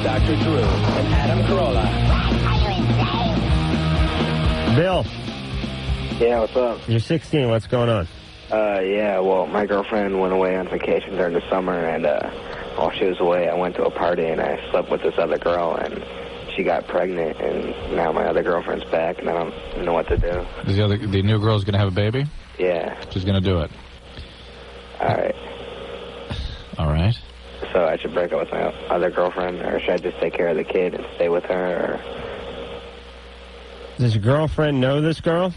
Dr. Drew and Adam Carolla. Bill. Yeah, what's up? You're 16. What's going on? Yeah, well, my girlfriend went away on vacation during the summer, and while she was away, I went to a party, and I slept with this other girl, and she got pregnant, and now my other girlfriend's back, and I don't know what to do. Is the new girl's going to have a baby? Yeah. She's going to do it. All right. All right. So I should break up with my other girlfriend, or should I just take care of the kid and stay with her, or... Does your girlfriend know this girl?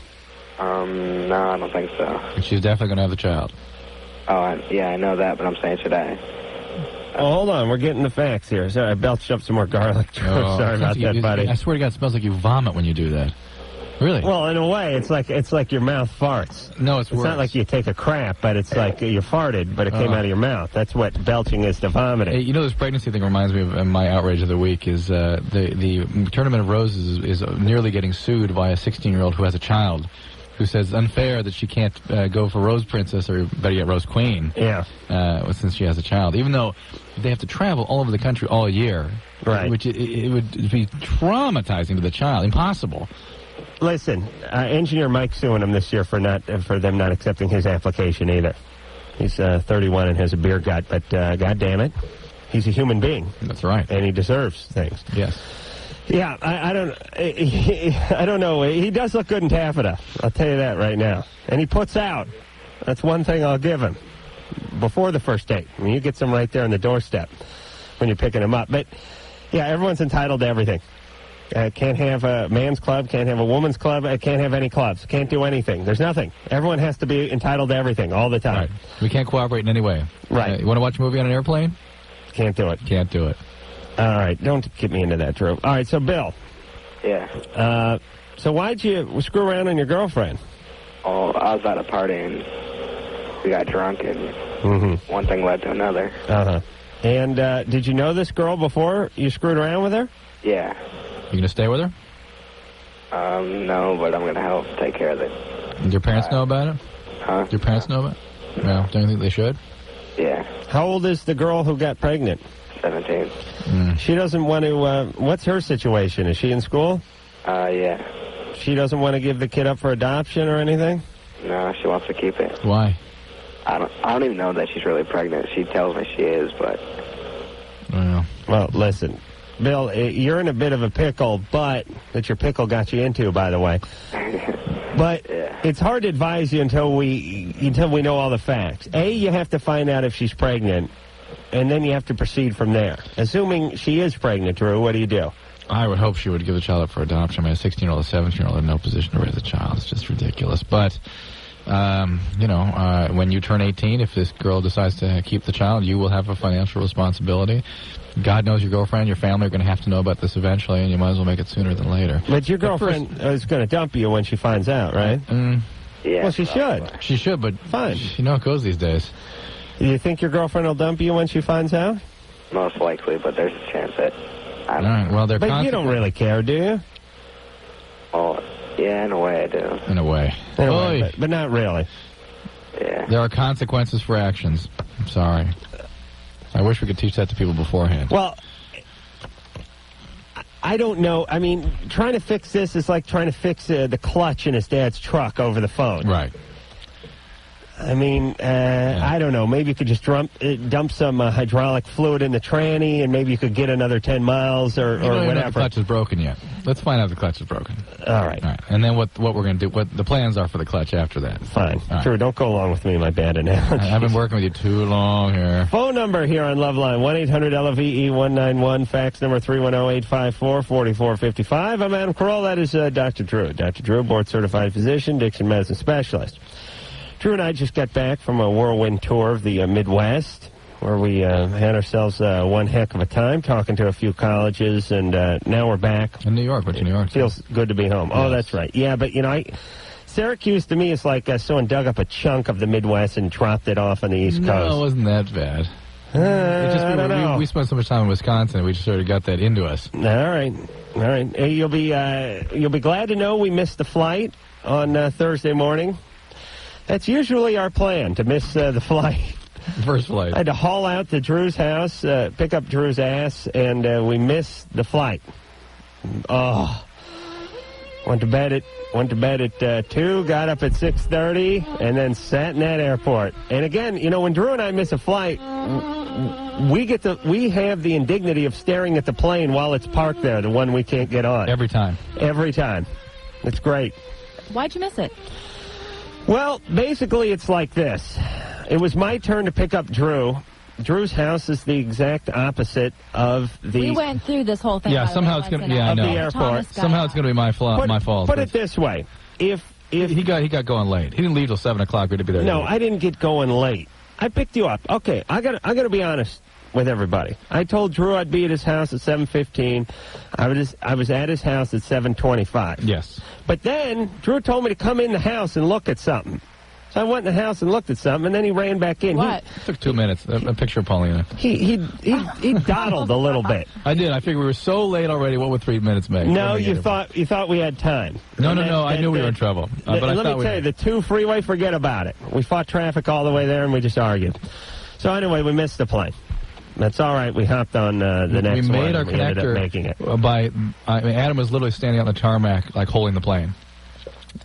No, I don't think so. And she's definitely going to have the child. Oh, yeah, I know that, but I'm saying, should I? Oh, hold on. We're getting the facts here. Sorry, I belched up some more garlic. Sorry about that, buddy. I swear to God, it smells like you vomit when you do that. Really? Well, in a way, it's like your mouth farts. No, it's worse. It's not like you take a crap, but it's like you farted, but it came out of your mouth. That's what belching is to vomiting. Hey, you know, this pregnancy thing reminds me of my outrage of the week is the Tournament of Roses is nearly getting sued by a 16-year-old who has a child, who says it's unfair that she can't go for Rose Princess or better yet Rose Queen. Yeah. Since she has a child, even though they have to travel all over the country all year, right? Which it would be traumatizing to the child, impossible. Listen, engineer Mike's suing him this year for them not accepting his application either. He's 31 and has a beer gut, but God damn it, he's a human being. That's right, and he deserves things. Yes. Yeah, I don't know. He does look good in taffeta. I'll tell you that right now. And he puts out. That's one thing I'll give him. Before the first date, I mean, you get some right there on the doorstep when you're picking him up. But yeah, everyone's entitled to everything. Can't have a man's club, can't have a woman's club, can't have any clubs, can't do anything. There's nothing. Everyone has to be entitled to everything all the time. Right. We can't cooperate in any way. Right. You want to watch a movie on an airplane? Can't do it. Can't do it. All right, don't get me into that, Drew. All right, so Bill. Yeah. So why'd you screw around on your girlfriend? Oh, I was at a party, and we got drunk, and one thing led to another. Uh-huh. And did you know this girl before you screwed around with her? Yeah. You going to stay with her? No, but I'm going to help take care of it. Did your parents know about it? Huh? Your parents know about it? No. Don't you think they should? Yeah. How old is the girl who got pregnant? 17. She doesn't want to, what's her situation? Is she in school? Yeah. She doesn't want to give the kid up for adoption or anything? No, she wants to keep it. Why? I don't even know that she's really pregnant. She tells me she is, but... Well, listen, Bill, you're in a bit of a pickle, but that your pickle got you into, by the way. But it's hard to advise you until we know all the facts. A, you have to find out if she's pregnant, and then you have to proceed from there. Assuming she is pregnant, Drew, what do you do? I would hope she would give the child up for adoption. I mean, a 16-year-old, a 17-year-old in no position to raise a child. It's just ridiculous. But, when you turn 18, if this girl decides to keep the child, you will have a financial responsibility. God knows your girlfriend, your family are going to have to know about this eventually, and you might as well make it sooner than later. But your girlfriend is going to dump you when she finds out, right? Yeah. Well, she should. She should, but fine. You know how it goes these days. Do you think your girlfriend will dump you when she finds out? Most likely, but there's a chance that... All right, well, but you don't really care, do you? Oh, yeah, in a way I do. In a way. But not really. Yeah. There are consequences for actions. I'm sorry. I wish we could teach that to people beforehand. Well, I don't know. I mean, trying to fix this is like trying to fix the clutch in his dad's truck over the phone. Right. I mean, I don't know. Maybe you could just dump some hydraulic fluid in the tranny, and maybe you could get another 10 miles or whatever. The clutch is broken yet. Let's find out if the clutch is broken. All right. And then what we're going to do, what the plans are for the clutch after that. Fine. Sure, don't go along with me, my bad analogy. I've been working with you too long here. Phone number here on Loveline, 1-800-LOVE-191, fax number 310-854-4455. I'm Adam Carolla. That is Dr. Drew. Dr. Drew, board-certified physician, addiction medicine specialist. Drew and I just got back from a whirlwind tour of the Midwest, where we had ourselves one heck of a time talking to a few colleges, and now we're back. In New York. Went to New York. Feels good to be home. Yes. Oh, that's right. Yeah, but, Syracuse to me is like someone dug up a chunk of the Midwest and dropped it off on the East Coast. No, it wasn't that bad. I don't know. We spent so much time in Wisconsin, we just sort of got that into us. All right. Hey, you'll be glad to know we missed the flight on Thursday morning. That's usually our plan, to miss the flight. First flight. I had to haul out to Drew's house, pick up Drew's ass, and we missed the flight. Oh. Went to bed at 2, got up at 6:30, and then sat in that airport. And again, when Drew and I miss a flight, we have the indignity of staring at the plane while it's parked there, the one we can't get on. Every time. Every time. It's great. Why'd you miss it? Well, basically it's like this. It was my turn to pick up Drew. Drew's house is the exact opposite of the... We went through this whole thing. Yeah, somehow it's going to... Yeah, I know. The airport. Somehow it's going to be my fault. Put it this way. If he got going late. He didn't leave till 7 o'clock. We had to be there. No, I didn't get going late. I picked you up. Okay, I got to be honest with everybody. I told Drew I'd be at his house at 7:15. I was at his house at 7:25. Yes. But then Drew told me to come in the house and look at something. So I went in the house and looked at something, and then he ran back in. What? It took 2 minutes. A picture of Paulina. He dawdled a little bit. I did. I figured we were so late already. What would 3 minutes make? No, you thought we had time. No. I knew we were in trouble. But let me tell you, the 2 freeway, forget about it. We fought traffic all the way there, and we just argued. So anyway, we missed the plane. That's all right. We hopped on the next one. We made our ended up connector making it. Adam was literally standing on the tarmac, like holding the plane.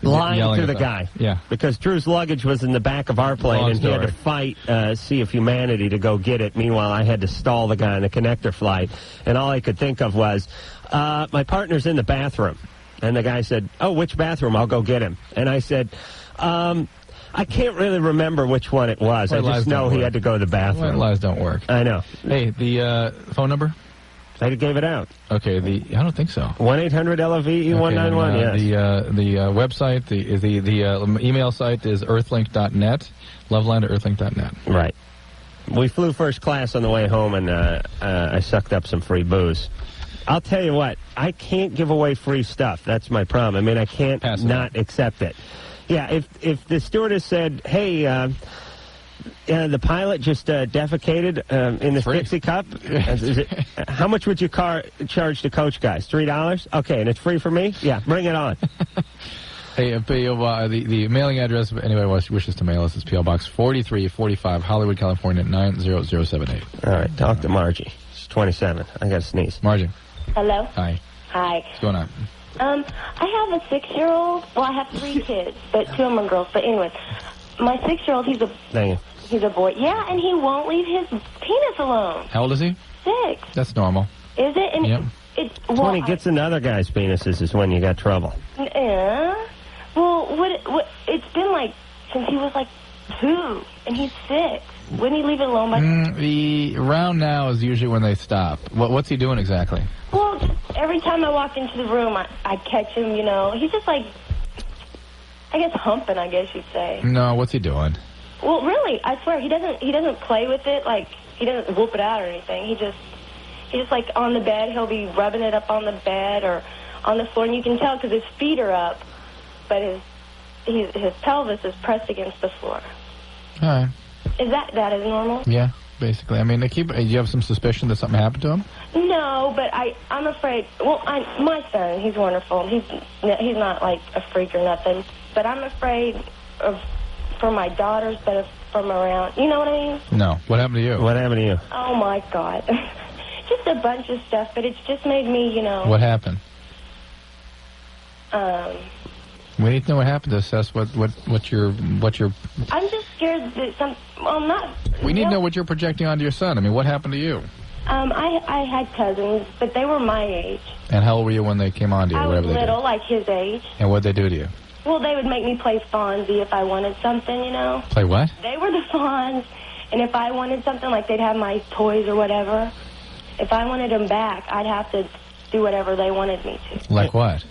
Lying to the guy. Yeah. Because Drew's luggage was in the back of our plane, and he had to fight Sea of Humanity to go get it. Meanwhile, I had to stall the guy on the connector flight, and all I could think of was, my partner's in the bathroom. And the guy said, oh, which bathroom? I'll go get him. And I said, I can't really remember which one it was. I just know he had to go to the bathroom. White lies don't work. I know. Hey, the phone number? I gave it out. Okay, I don't think so. 1-800-LOVE-191, yes. The website, the email site is earthlink.net, Loveline to earthlink.net. Right. We flew first class on the way home, and I sucked up some free booze. I'll tell you what, I can't give away free stuff. That's my problem. I mean, I can't not accept it. Yeah, if the stewardess said, hey, the pilot just defecated in this Dixie cup. How much would you charge the coach guys? $3? Okay, and it's free for me? Yeah, bring it on. Hey, the mailing address, if anybody wishes to mail us, is P.O. Box 4345, Hollywood, California, 90078. All right, talk to Margie. She's 27. I got to sneeze. Margie. Hello? Hi. Hi. What's going on? I have a 6-year-old. Well, I have 3 kids, but 2 of them are girls. But anyway, my 6-year-old, he's a boy. Yeah, and he won't leave his penis alone. How old is he? 6. That's normal. Is it? And yep. It's when he gets in other guys' penises is when you got trouble. Yeah. Well, what? It's been like since he was like 2, and he's 6. Wouldn't he leave it alone? The round now is usually when they stop. What's he doing exactly? Well, just every time I walk into the room, I catch him. He's just like, I guess humping. I guess you'd say. No, what's he doing? Well, really, I swear he doesn't play with it. Like he doesn't whoop it out or anything. He's just like on the bed. He'll be rubbing it up on the bed or on the floor, and you can tell because his feet are up, but his pelvis is pressed against the floor. All right. Is that is normal? Yeah, basically. I mean, do you have some suspicion that something happened to him? No, but I'm afraid. Well, my son, he's wonderful. He's not like a freak or nothing. But I'm afraid for my daughters that are from around. You know what I mean? No. What happened to you? What happened to you? Oh my God, just a bunch of stuff. But it's just made me, What happened? We need to know what happened to assess what your. I'm just scared that not. We need to know what you're projecting onto your son. I mean, what happened to you? I had cousins, but they were my age. And how old were you when they came on to you? I was little, like his age. And what'd they do to you? Well, they would make me play Fonzie if I wanted something, Play what? They were the Fonz, and if I wanted something, like they'd have my toys or whatever. If I wanted them back, I'd have to do whatever they wanted me to. Like what?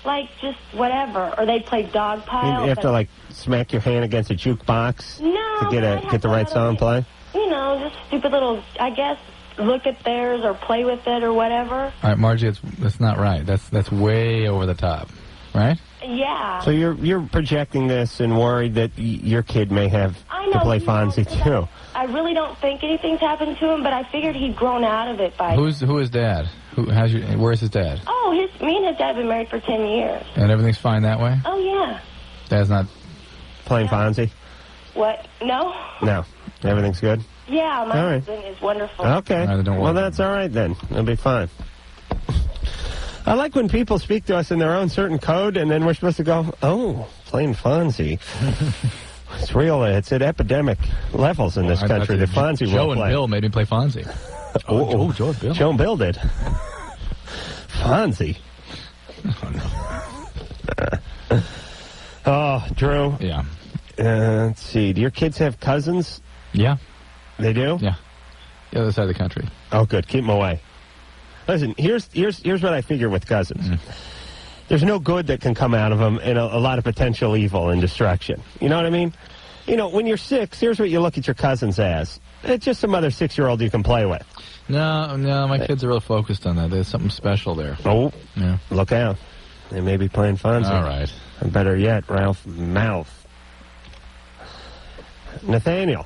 Like just whatever. Or they'd play dog pile. You have to, like, smack your hand against a jukebox to get the right song play? Just stupid little, I guess, look at theirs or play with it or whatever. All right, Margie, that's not right. That's way over the top, right? Yeah. So you're projecting this and worried that your kid may have to play Fonzie too. I really don't think anything's happened to him, but I figured he'd grown out of it by. Who is Dad? Where's his dad? Oh, me and his dad have been married for 10 years. And everything's fine that way? Oh yeah. Dad's not playing Fonzie? What? No? No. Everything's good? Yeah, my All right. husband is wonderful. Okay. Don't worry. Well, that's all right then. It'll be fine. I like when people speak to us in their own certain code, and then we're supposed to go, oh, playing Fonzie. It's real. It's at epidemic levels in this country. The Fonzie Joe will and play. Bill made me play Fonzie. Joe and Bill. Joe and Bill did. Fonzie. Oh, Drew. Yeah. Let's see. Do your kids have cousins? Yeah. They do? Yeah. The other side of the country. Oh, good. Keep them away. Listen, here's what I figure with cousins. There's no good that can come out of them, and a lot of potential evil and destruction. You know what I mean? You know, when you're 6, here's what you look at your cousins as. It's just some other 6-year-old you can play with. No, my kids are real focused on that. There's something special there. Oh, Yeah. look out. They may be playing Fonzie. All right. And better yet, Ralph Mouth. Nathaniel.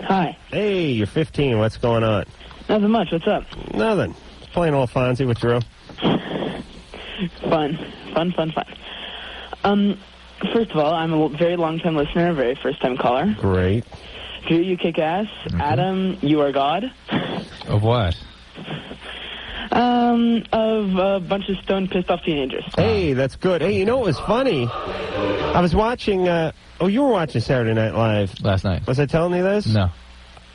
Hi. Hey, you're 15. What's going on? Nothing much. What's up? Nothing. Just playing a little Fonzie with Drew. Fun. First of all, I'm a very long-time listener, very first-time caller. Great. Drew, you kick ass. Okay. Adam, you are God. Of what? Of a bunch of stoned, pissed-off teenagers. Hey, that's good. Hey, you know what was funny? I was watching, you were watching Saturday Night Live. Last night. Was I telling you this? No.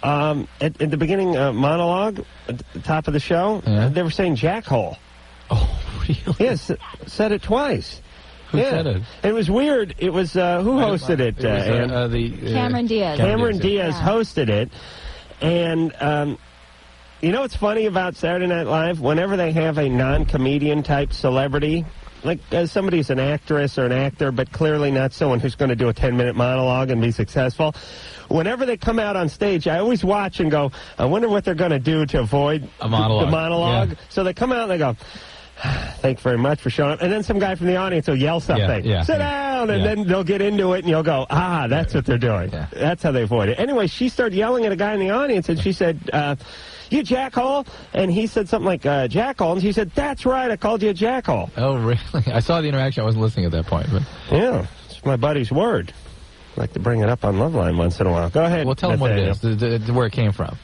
At the beginning monologue, at the top of the show, Yeah. they were saying jackhole. Oh, really? Yes, said it twice. Who said it? It was weird. It was, who hosted it, Ann? Cameron Diaz. Cameron Diaz Yeah. hosted it. And, you know what's funny about Saturday Night Live? Whenever they have a non-comedian type celebrity, like somebody who's an actress or an actor, but clearly not someone who's going to do a 10-minute monologue and be successful, whenever they come out on stage, I always watch and go, I wonder what they're going to do to avoid A monologue. the monologue. Yeah. So they come out and they go, thanks very much for showing up. And then some guy from the audience will yell something. Sit down! And then they'll get into it, and you'll go, that's what they're doing. Yeah. That's how they avoid it. Anyway, she started yelling at a guy in the audience, and she said, you jackhole? And he said something like, jackhole. And she said, that's right, I called you a jackhole. Oh, really? I saw the interaction. I wasn't listening at that point. But Yeah, it's my buddy's word. I like to bring it up on Loveline once in a while. Go ahead. well, tell them what it Nathaniel. is, where it came from.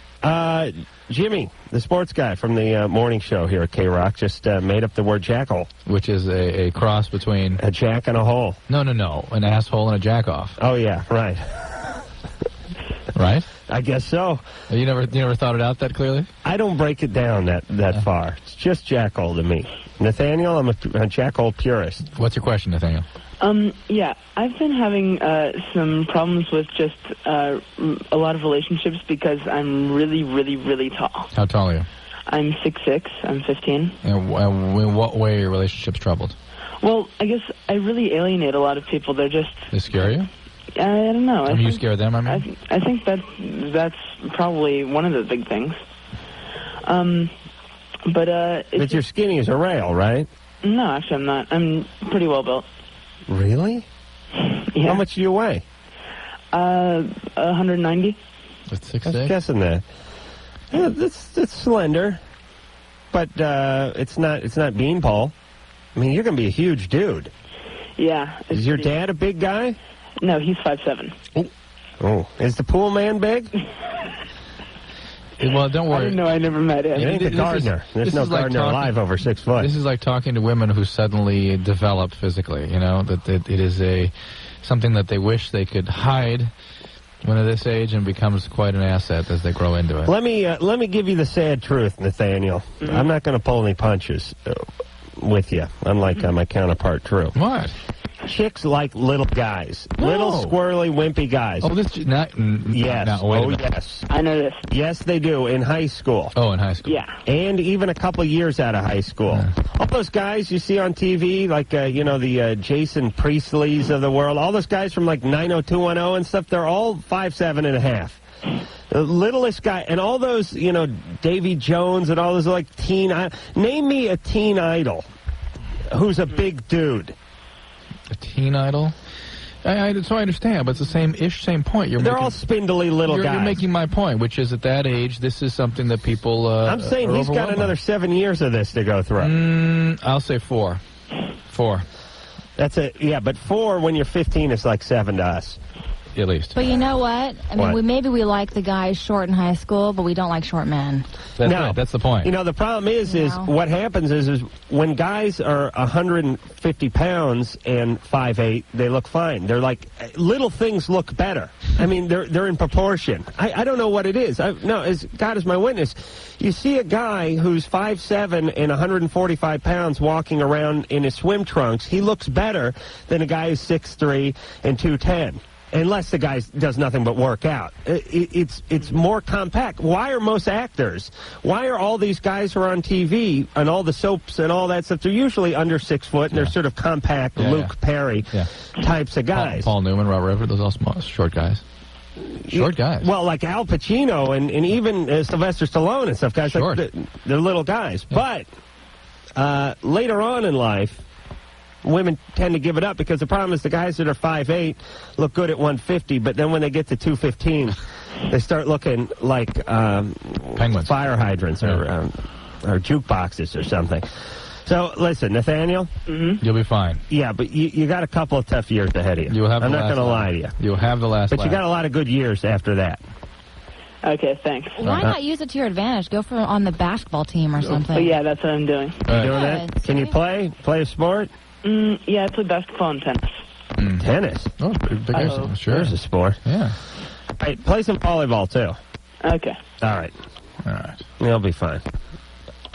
Jimmy, the sports guy from the morning show here at K-Rock, just made up the word jackhole. Which is a cross between... A jack and a hole. No. An asshole and a jack-off. Oh, yeah, right. Right? I guess so. You never thought it out that clearly? I don't break it down that far. It's just jackhole to me. Nathaniel, I'm a jackhole purist. What's your question, Nathaniel? Yeah, I've been having some problems with just a lot of relationships because I'm really, really, really tall. How tall are you? I'm 6'6". I'm 15. And in what way are your relationships troubled? Well, I guess I really alienate a lot of people. They're just... They scare you? I don't know. I mean, you scare them, I mean? I think that's probably one of the big things. But you're skinny as a rail, right? No, actually, I'm not. I'm pretty well built. Really? Yeah. How much do you weigh? 190. That's I was 6'6"? guessing that. Yeah, that's slender, but it's not beanpole. I mean, you're going to be a huge dude. Yeah. Is your dad a big guy? No, he's 5'7". Oh, is the pool man big? Well, don't worry. I didn't know. I never met him. It ain't the gardener. There's no gardener alive over 6 foot. This is like talking to women who suddenly develop physically, you know, that it is something that they wish they could hide when at this age and becomes quite an asset as they grow into it. Let me give you the sad truth, Nathaniel. Mm-hmm. I'm not going to pull any punches with you, unlike my counterpart, Drew. What? Chicks like little guys. No. Little, squirrely, wimpy guys. Oh, this... Yes. No, wait a minute. Yes. I know this. Yes, they do, in high school. Oh, in high school. Yeah. And even a couple years out of high school. Yeah. All those guys you see on TV, like, the Jason Priestleys of the world, all those guys from, like, 90210 and stuff, they're all 5'7" and a half. The littlest guy, and all those, Davy Jones and all those, like, name me a teen idol who's a big dude. A teen idol? So I understand, but it's the same point. They're all spindly little guys. You're making my point, which is at that age, this is something that people I'm saying he's got another 7 years of this to go through. I'll say 4. 4. That's it. Yeah, but 4 when you're 15 is like 7 to us. at least. But you know what? I mean, What? maybe we like the guys short in high school, but we don't like short men. That's No. right. That's the point. You know, the problem is No. what happens is when guys are 150 pounds and 5'8", they look fine. They're like, little things look better. I mean, they're in proportion. I don't know what it is. As God is my witness, you see a guy who's 5'7" and 145 pounds walking around in his swim trunks, he looks better than a guy who's 6'3" and 210. Unless the guy does nothing but work out. It's more compact. Why are most actors, why are all these guys who are on TV and all the soaps and all that stuff, they're usually under 6 foot and they're sort of compact Luke Perry types of guys. Paul Newman, Robert Redford, those all small, short guys. Short guys. Well, like Al Pacino and even Sylvester Stallone and stuff, guys, Short. like, they're little guys. Yeah. But later on in life, women tend to give it up because the problem is the guys that are 5'8" look good at 150, but then when they get to 215, they start looking like penguins, fire hydrants, or jukeboxes or something. So, listen, Nathaniel. Mm-hmm. You'll be fine. Yeah, but you got a couple of tough years ahead of you. You'll have I'm the not last going to laugh. lie to you. You'll have the last But laugh. you got a lot of good years after that. Okay, thanks. Why not use it to your advantage? Go for on the basketball team or something. Oh, yeah, that's what I'm doing. You doing that? Can you play a sport? Yeah, I play basketball and tennis. Tennis? Oh, big Uh-oh. sure. There's a sport. Yeah. Hey, play some volleyball, too. Okay. All right. All right. You'll be fine.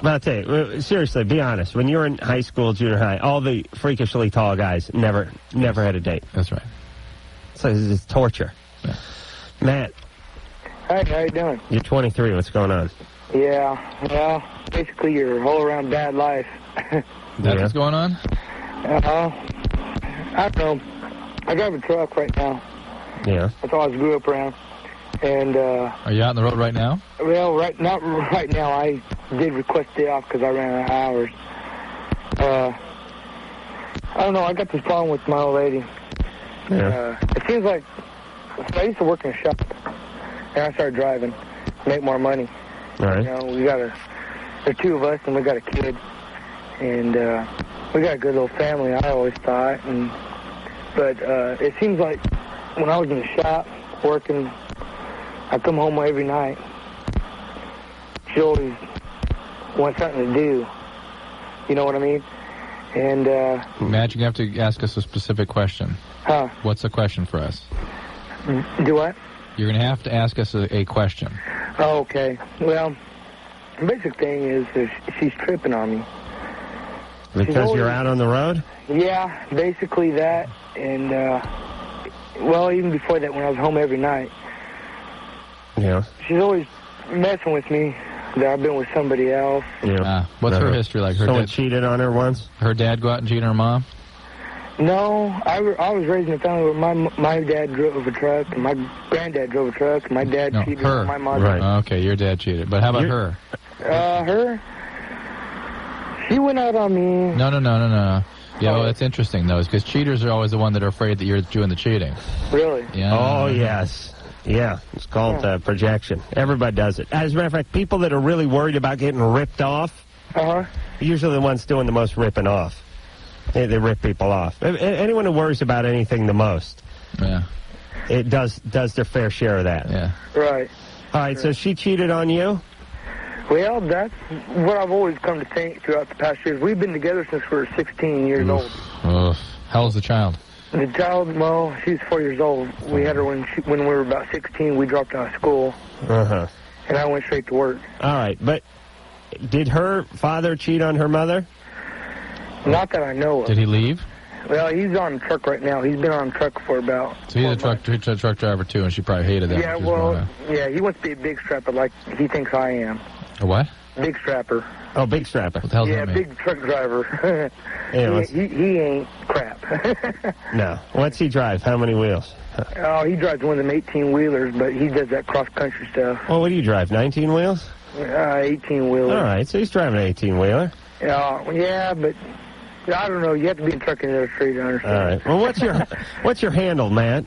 But I'll tell you, seriously, be honest. When you were in high school, junior high, all the freakishly tall guys never had a date. That's right. So it's torture. Yeah. Matt, Hi, how you doing? you're 23. What's going on? Yeah, well, basically your whole-around bad life. That's what's going on? I don't know. I drive a truck right now. Yeah. That's all I grew up around. And, Are you out on the road right now? well, not right now. I did request day off because I ran out of hours. I don't know. I got this problem with my old lady. Yeah. It seems like I used to work in a shop, and I started driving to make more money. All right. You know, there are two of us, and we got a kid, and we got a good little family. I always thought, but it seems like when I was in the shop working, I come home every night. She always wants something to do. You know what I mean? And Matt, you have to ask us a specific question. huh? What's the question for us? Do what? You're going to have to ask us a question. Oh, okay. Well, the basic thing is she's tripping on me. Because you're out on the road? Yeah, basically that. And, well, even before that, when I was home every night, Yeah. she's always messing with me that I've been with somebody else. Yeah. What's her history like? Her Someone dad, cheated on her once? her dad go out and cheat on her mom? No, I was raised in a family where my dad drove a truck, and my granddad drove a truck, and my dad No, cheated her. on my mother. Right. Okay, your dad cheated. But how about her? Her? She went out on me. No. Yeah, well, that's interesting, though, because cheaters are always the one that are afraid that you're doing the cheating. Really? Yeah. Oh, yes. Yeah, it's called projection. Everybody does it. As a matter of fact, people that are really worried about getting ripped off, Uh-huh. usually the ones doing the most ripping off. They rip people off. Anyone who worries about anything the most, Yeah. it does their fair share of that. Yeah. Right. All right, so she cheated on you? Well, that's what I've always come to think throughout the past years. We've been together since we were 16 years old. Ugh. How old's the child? The child, well, she's 4 years old. We had her when we were about 16. We dropped out of school, Uh-huh. and I went straight to work. All right, but did her father cheat on her mother? Not that I know of. Did he leave? Well, he's on a truck right now. He's been on a truck for about... So he's a 4 months. truck driver, too, and she probably hated that. Yeah, when she was growing well, up. yeah, he wants to be a big strapper like he thinks I am. A what? Big strapper. Oh, big strapper. What the hell's Yeah, that mean? big truck driver. Yeah, he ain't crap. No. What's he drive? How many wheels? Oh, he drives one of them 18-wheelers, but he does that cross-country stuff. Well, what do you drive, 19 wheels? 18-wheeler. All right, so he's driving an 18-wheeler. Yeah, but I don't know. You have to be in trucking industry to understand. All right. Well, what's your handle, Matt?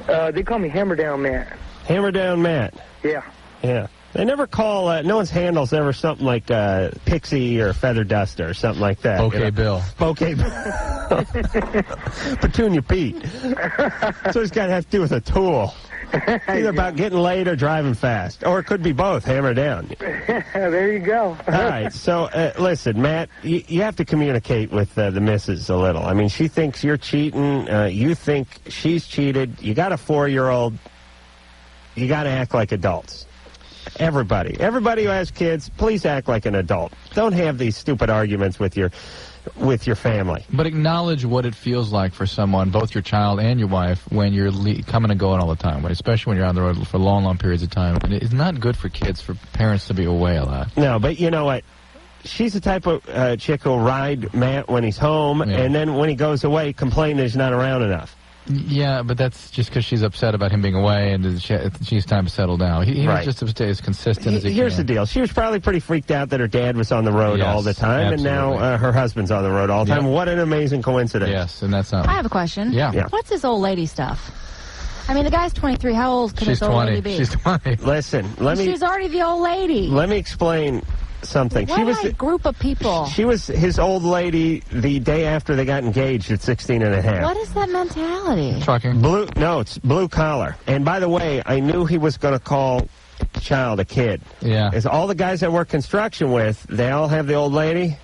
They call me Hammer Down Matt. Hammer Down Matt. Yeah. Yeah. They never call, no one's handles ever something like Pixie or Feather Duster or something like that. Okay, Bill. Okay. Petunia Pete. So it's got to have to do with a tool. It's either about getting laid or driving fast. Or it could be both, hammer down. There you go. All right, so listen, Matt, you have to communicate with the missus a little. I mean, she thinks you're cheating. You think she's cheated. You got a 4-year-old. You got to act like adults. Everybody who has kids, please act like an adult. Don't have these stupid arguments with your family. But acknowledge what it feels like for someone, both your child and your wife, when you're coming and going all the time, especially when you're on the road for long, long periods of time. And it's not good for kids, for parents to be away a lot. No, but you know what? She's the type of chick who'll ride Matt when he's home, and then when he goes away, complain that he's not around enough. Yeah, but that's just because she's upset about him being away, and she's time to settle down. He was just to stay as consistent as he can. Here's the deal. She was probably pretty freaked out that her dad was on the road all the time, absolutely. And now her husband's on the road all the time. What an amazing coincidence. Yes, and that's not... I have a question. Yeah. What's this old lady stuff? I mean, the guy's 23. How old could this old lady be? She's 20. Listen, She's already the old lady. Let me explain something. What She was a group of people. She was his old lady the day after they got engaged at 16 and a half. What is that mentality? Trucking. It's blue collar. And by the way, I knew he was going to call the child a kid. Yeah. As all the guys I work construction with, they all have the old lady.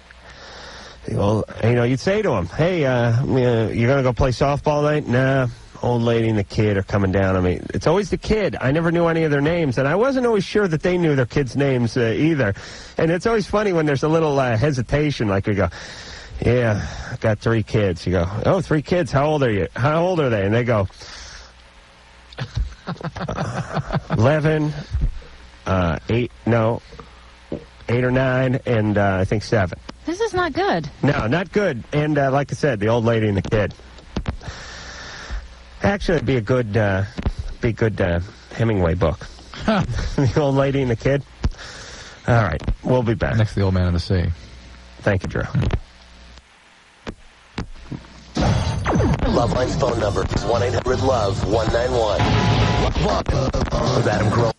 You'd say to him, hey, you're going to go play softball tonight? Nah. Old lady and the kid are coming down on me. It's always the kid. I never knew any of their names, and I wasn't always sure that they knew their kids' names either. And it's always funny when there's a little hesitation, like we go, yeah, I got 3 kids. You go, oh, 3 kids, how old are you? How old are they? And they go, 11, 8 or 9, and I think 7. This is not good. No, not good. And like I said, the old lady and the kid. Actually, it'd be a good Hemingway book. The old lady and the kid. All right, we'll be back. Next to the old man in the sea. Thank you, Drew. Loveline's phone number is 1-800-LOVE-191. With Adam Carolla.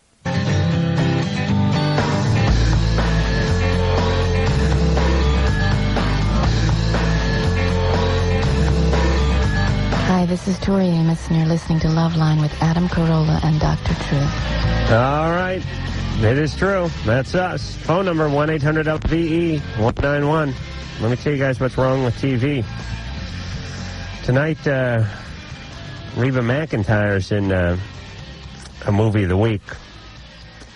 Hi, this is Tori Amos, and you're listening to Loveline with Adam Carolla and Dr. True. All right. It is true. That's us. Phone number 1-800-LVE-191. Let me tell you guys what's wrong with TV. Tonight, Reba McEntire's in a movie of the week,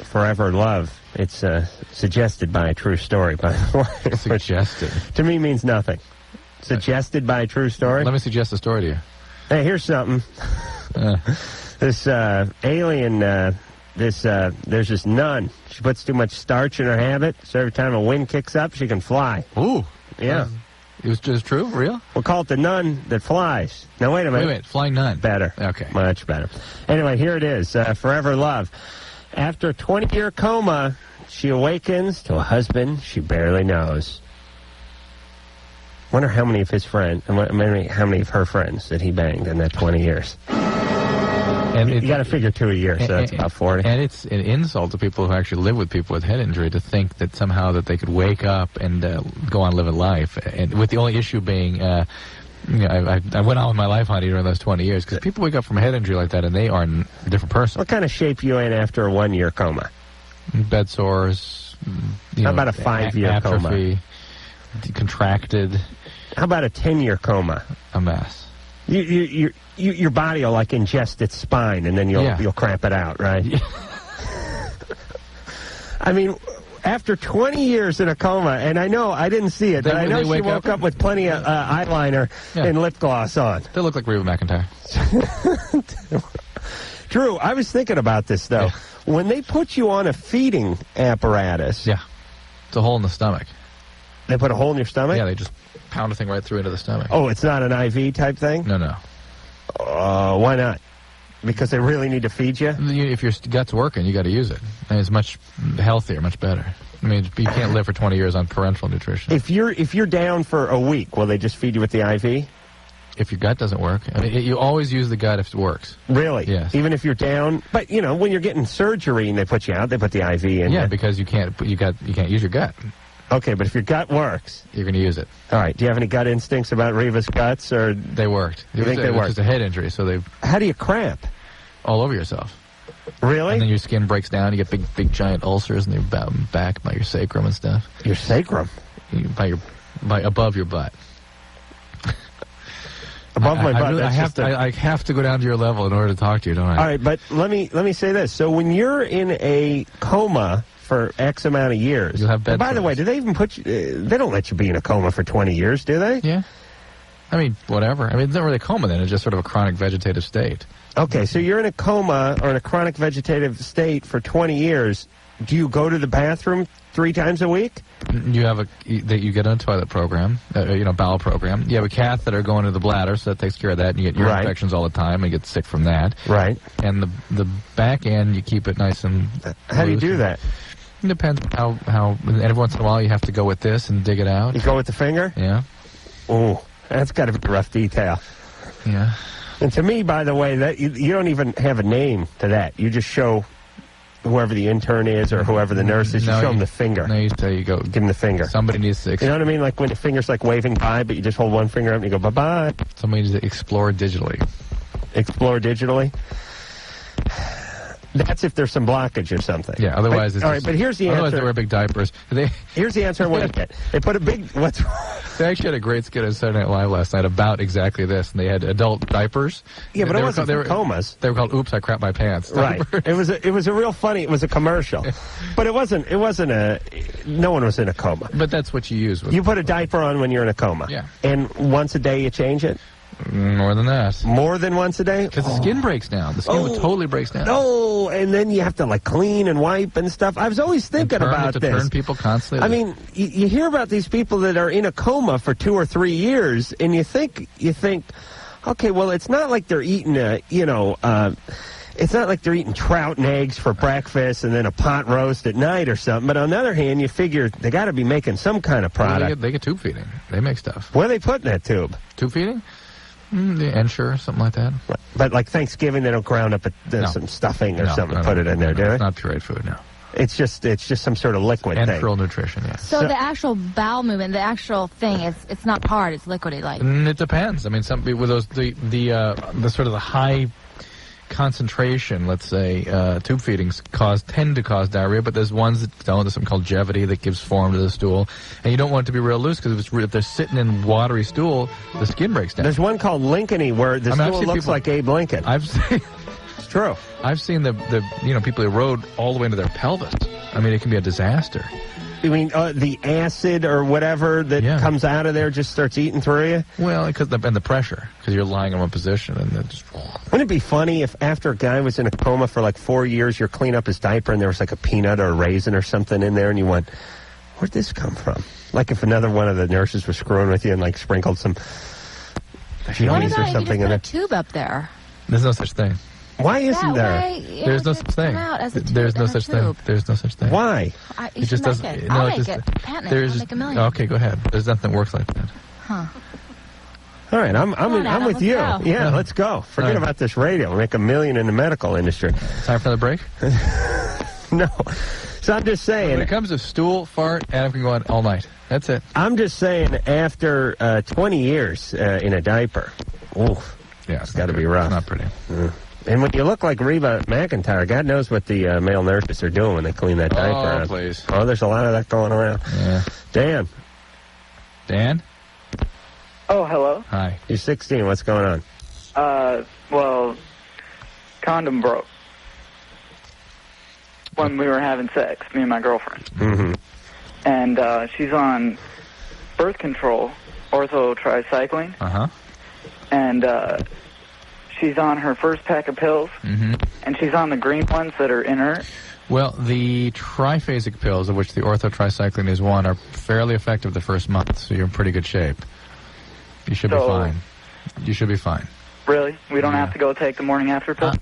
Forever Love. It's suggested by a true story, by the way. Suggested. To me means nothing. Suggested by a true story? Let me suggest a story to you. Hey, here's something. This alien, there's this nun. She puts too much starch in her habit, so every time a wind kicks up, she can fly. Ooh. Yeah. It was just true? Real? We'll call it the nun that flies. Now, wait a minute. Wait. Flying nun. Better. Okay. Much better. Anyway, here it is. Forever Love. After a 20-year coma, she awakens to a husband she barely knows. Wonder how many of his friends, how many of her friends that he banged in that 20 years. And you got to figure 2 a year, so that's about 40. And it's an insult to people who actually live with people with head injury to think that somehow that they could wake up and go on living life, and with the only issue being, I went on with my life, honey, during those 20 years, because people wake up from a head injury like that and they are a different person. What kind of shape you in after a 1-year coma? Bed sores. How about a 5-year coma? Contracted. How about a 10-year coma? A mess. Your body will like ingest its spine, and then you'll cramp it out, right? I mean, after 20 years in a coma, and I know I didn't see it, but I know she woke up with plenty of eyeliner and lip gloss on. They look like Reba McEntire. Drew, I was thinking about this though. Yeah. When they put you on a feeding apparatus, it's a hole in the stomach. They put a hole in your stomach? Yeah, they just pound a thing right through into the stomach. Oh, it's not an IV type thing? No. Why not? Because they really need to feed you? If your gut's working, you got to use it. And it's much healthier, much better. I mean, you can't live for 20 years on parenteral nutrition. If you're down for a week, will they just feed you with the IV? If your gut doesn't work, I mean, you always use the gut if it works. Really? Yes. Even if you're down, but when you're getting surgery and they put you out, they put the IV in. Yeah, because you can't use your gut. Okay, but if your gut works, you're going to use it. All right. Do you have any gut instincts about Reva's guts, or they worked? You think they worked? It's just a head injury, so they. How do you cramp? All over yourself. Really? And then your skin breaks down. You get big giant ulcers in your back by your sacrum and stuff. Your sacrum? By above your butt. Above my butt. I have to go down to your level in order to talk to you, don't I? All right, but let me say this. So when you're in a coma for X amount of years, you'll have bed. By the way, do they even put you? They don't let you be in a coma for 20 years, do they? Yeah. I mean, whatever. I mean, it's not really a coma then. It's just sort of a chronic vegetative state. Okay, so you're in a coma or in a chronic vegetative state for 20 years. Do you go to the bathroom 3 times a week? You get on a toilet program, bowel program. You have a catheter going to the bladder, so that takes care of that. And you get urine infections all the time, and you get sick from that. Right. And the back end, you keep it nice and How do you do that? It depends how. And every once in a while, you have to go with this and dig it out. You go with the finger? Yeah. Oh, that's got to be a rough detail. Yeah. And to me, by the way, that you don't even have a name to that. You just show whoever the intern is or whoever the nurse is, you show them the finger. No, you say you go. Give them the finger. Somebody needs to. You know what I mean? Like when the finger's like waving bye, but you just hold one finger up and you go bye-bye. Somebody needs to explore digitally. Explore digitally? That's if there's some blockage or something. Yeah, otherwise it's all right, but here's the answer. Otherwise they wear big diapers. Here's the answer I want to get. They put a big... What's wrong? They actually had a great skit on Saturday Night Live last night about exactly this, and they had adult diapers. Yeah, but it wasn't for comas. They were called "Oops, I Crap My Pants." Right. It was a real funny. It was a commercial, but it wasn't a. No one was in a coma. But that's what you use. You put a diaper on when you're in a coma. Yeah. And once a day you change it. More than that. More than once a day? Because the skin breaks down. The skin totally breaks down. No, and then you have to like clean and wipe and stuff. I was always thinking about this. Turn people constantly. I mean, you hear about these people that are in a coma for 2 or 3 years, and you think, okay, well, it's not like they're eating it's not like they're eating trout and eggs for breakfast and then a pot roast at night or something. But on the other hand, you figure they got to be making some kind of product. Well, they get tube feeding. They make stuff. Where are they putting that tube? Tube feeding? The Ensure, something like that. Right. But like Thanksgiving, they don't ground up some stuffing or something and put it in there, do they? It's not pureed food, no. It's just some sort of liquid thing. Enteral nutrition, yes. So the actual bowel movement, the actual thing, it's not hard. It's liquidy like. It depends. I mean, some people with those the sort of the high concentration, let's say, tube feedings tend to cause diarrhea, but there's ones that don't. There's something called longevity that gives form to the stool, and you don't want it to be real loose because if they're sitting in watery stool, the skin breaks down. There's one called Lincolny where the stool looks like Abe Lincoln. I've seen. It's true. I've seen the people erode all the way into their pelvis. I mean, it can be a disaster. You mean the acid or whatever that comes out of there just starts eating through you? Well, and the pressure, because you're lying in one position and then just. Wouldn't it be funny if after a guy was in a coma for like 4 years, you clean up his diaper and there was like a peanut or a raisin or something in there, and you went, "Where'd this come from?" Like if another one of the nurses was screwing with you and like sprinkled some peonies or something in there. it. Put a tube up there. There's no such thing. Why isn't there? There's no such thing. There's no such thing. There's no such thing. Why? It just doesn't. I'll make it. Patent it. I'll make a million. Okay, go ahead. There's nothing that works like that. Huh. All right, I'm with you. Go. Yeah, let's go. Forget about this radio. We'll make $1 million in the medical industry. Time for the break? No. So I'm just saying. When it comes to stool, fart, Adam can go on all night. That's it. I'm just saying after 20 years in a diaper, oof. Yeah, it's got to be rough. It's not pretty. And when you look like Reba McEntire, God knows what the male nurses are doing when they clean that diaper out. Oh, please. Oh, there's a lot of that going around. Yeah. Dan? Oh, hello. Hi. You're 16. What's going on? Well, condom broke when we were having sex, me and my girlfriend. Mm-hmm. And she's on birth control, ortho-tricycline. Uh-huh. And she's on her first pack of pills, and she's on the green ones that are inert. Well, the triphasic pills, of which the ortho-tricycline is one, are fairly effective the first month, so you're in pretty good shape. You should be fine. You should be fine. Really? We don't have to go take the morning after pill?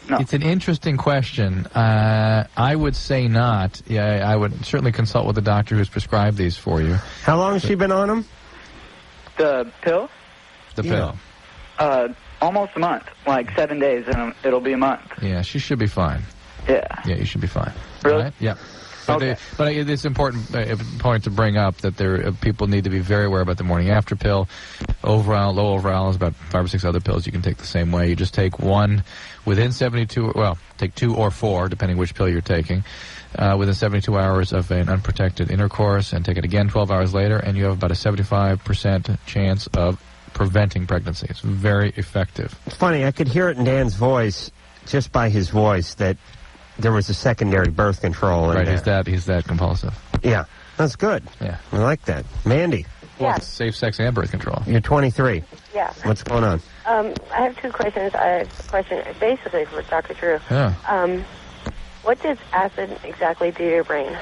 No. It's an interesting question. I would say not. Yeah, I would certainly consult with the doctor who's prescribed these for you. How long has she been on them? The pill? the pill? Almost a month, like 7 days, and it'll be a month. Yeah, she should be fine. Yeah. Yeah, you should be fine. Really? Right? Yeah. But, Okay. but it's important point to bring up that people need to be very aware about the morning after pill. Overall, low overall is about 5 or 6 other pills you can take the same way. You just take one within 72, well, take 2 or 4, depending which pill you're taking, within 72 hours of an unprotected intercourse, and take it again 12 hours later, and you have about a 75% chance of preventing pregnancy. It's very effective. It's funny, I could hear it in Dan's voice, just by his voice, that there was a secondary birth control in Right, there. he's that compulsive. Yeah, that's good. Yeah. I like that. Mandy. Yeah. Well, safe sex and birth control. You're 23. Yeah. What's going on? I have 2 questions. I have a question basically for Dr. Drew. Yeah. What does acid exactly do to your brain?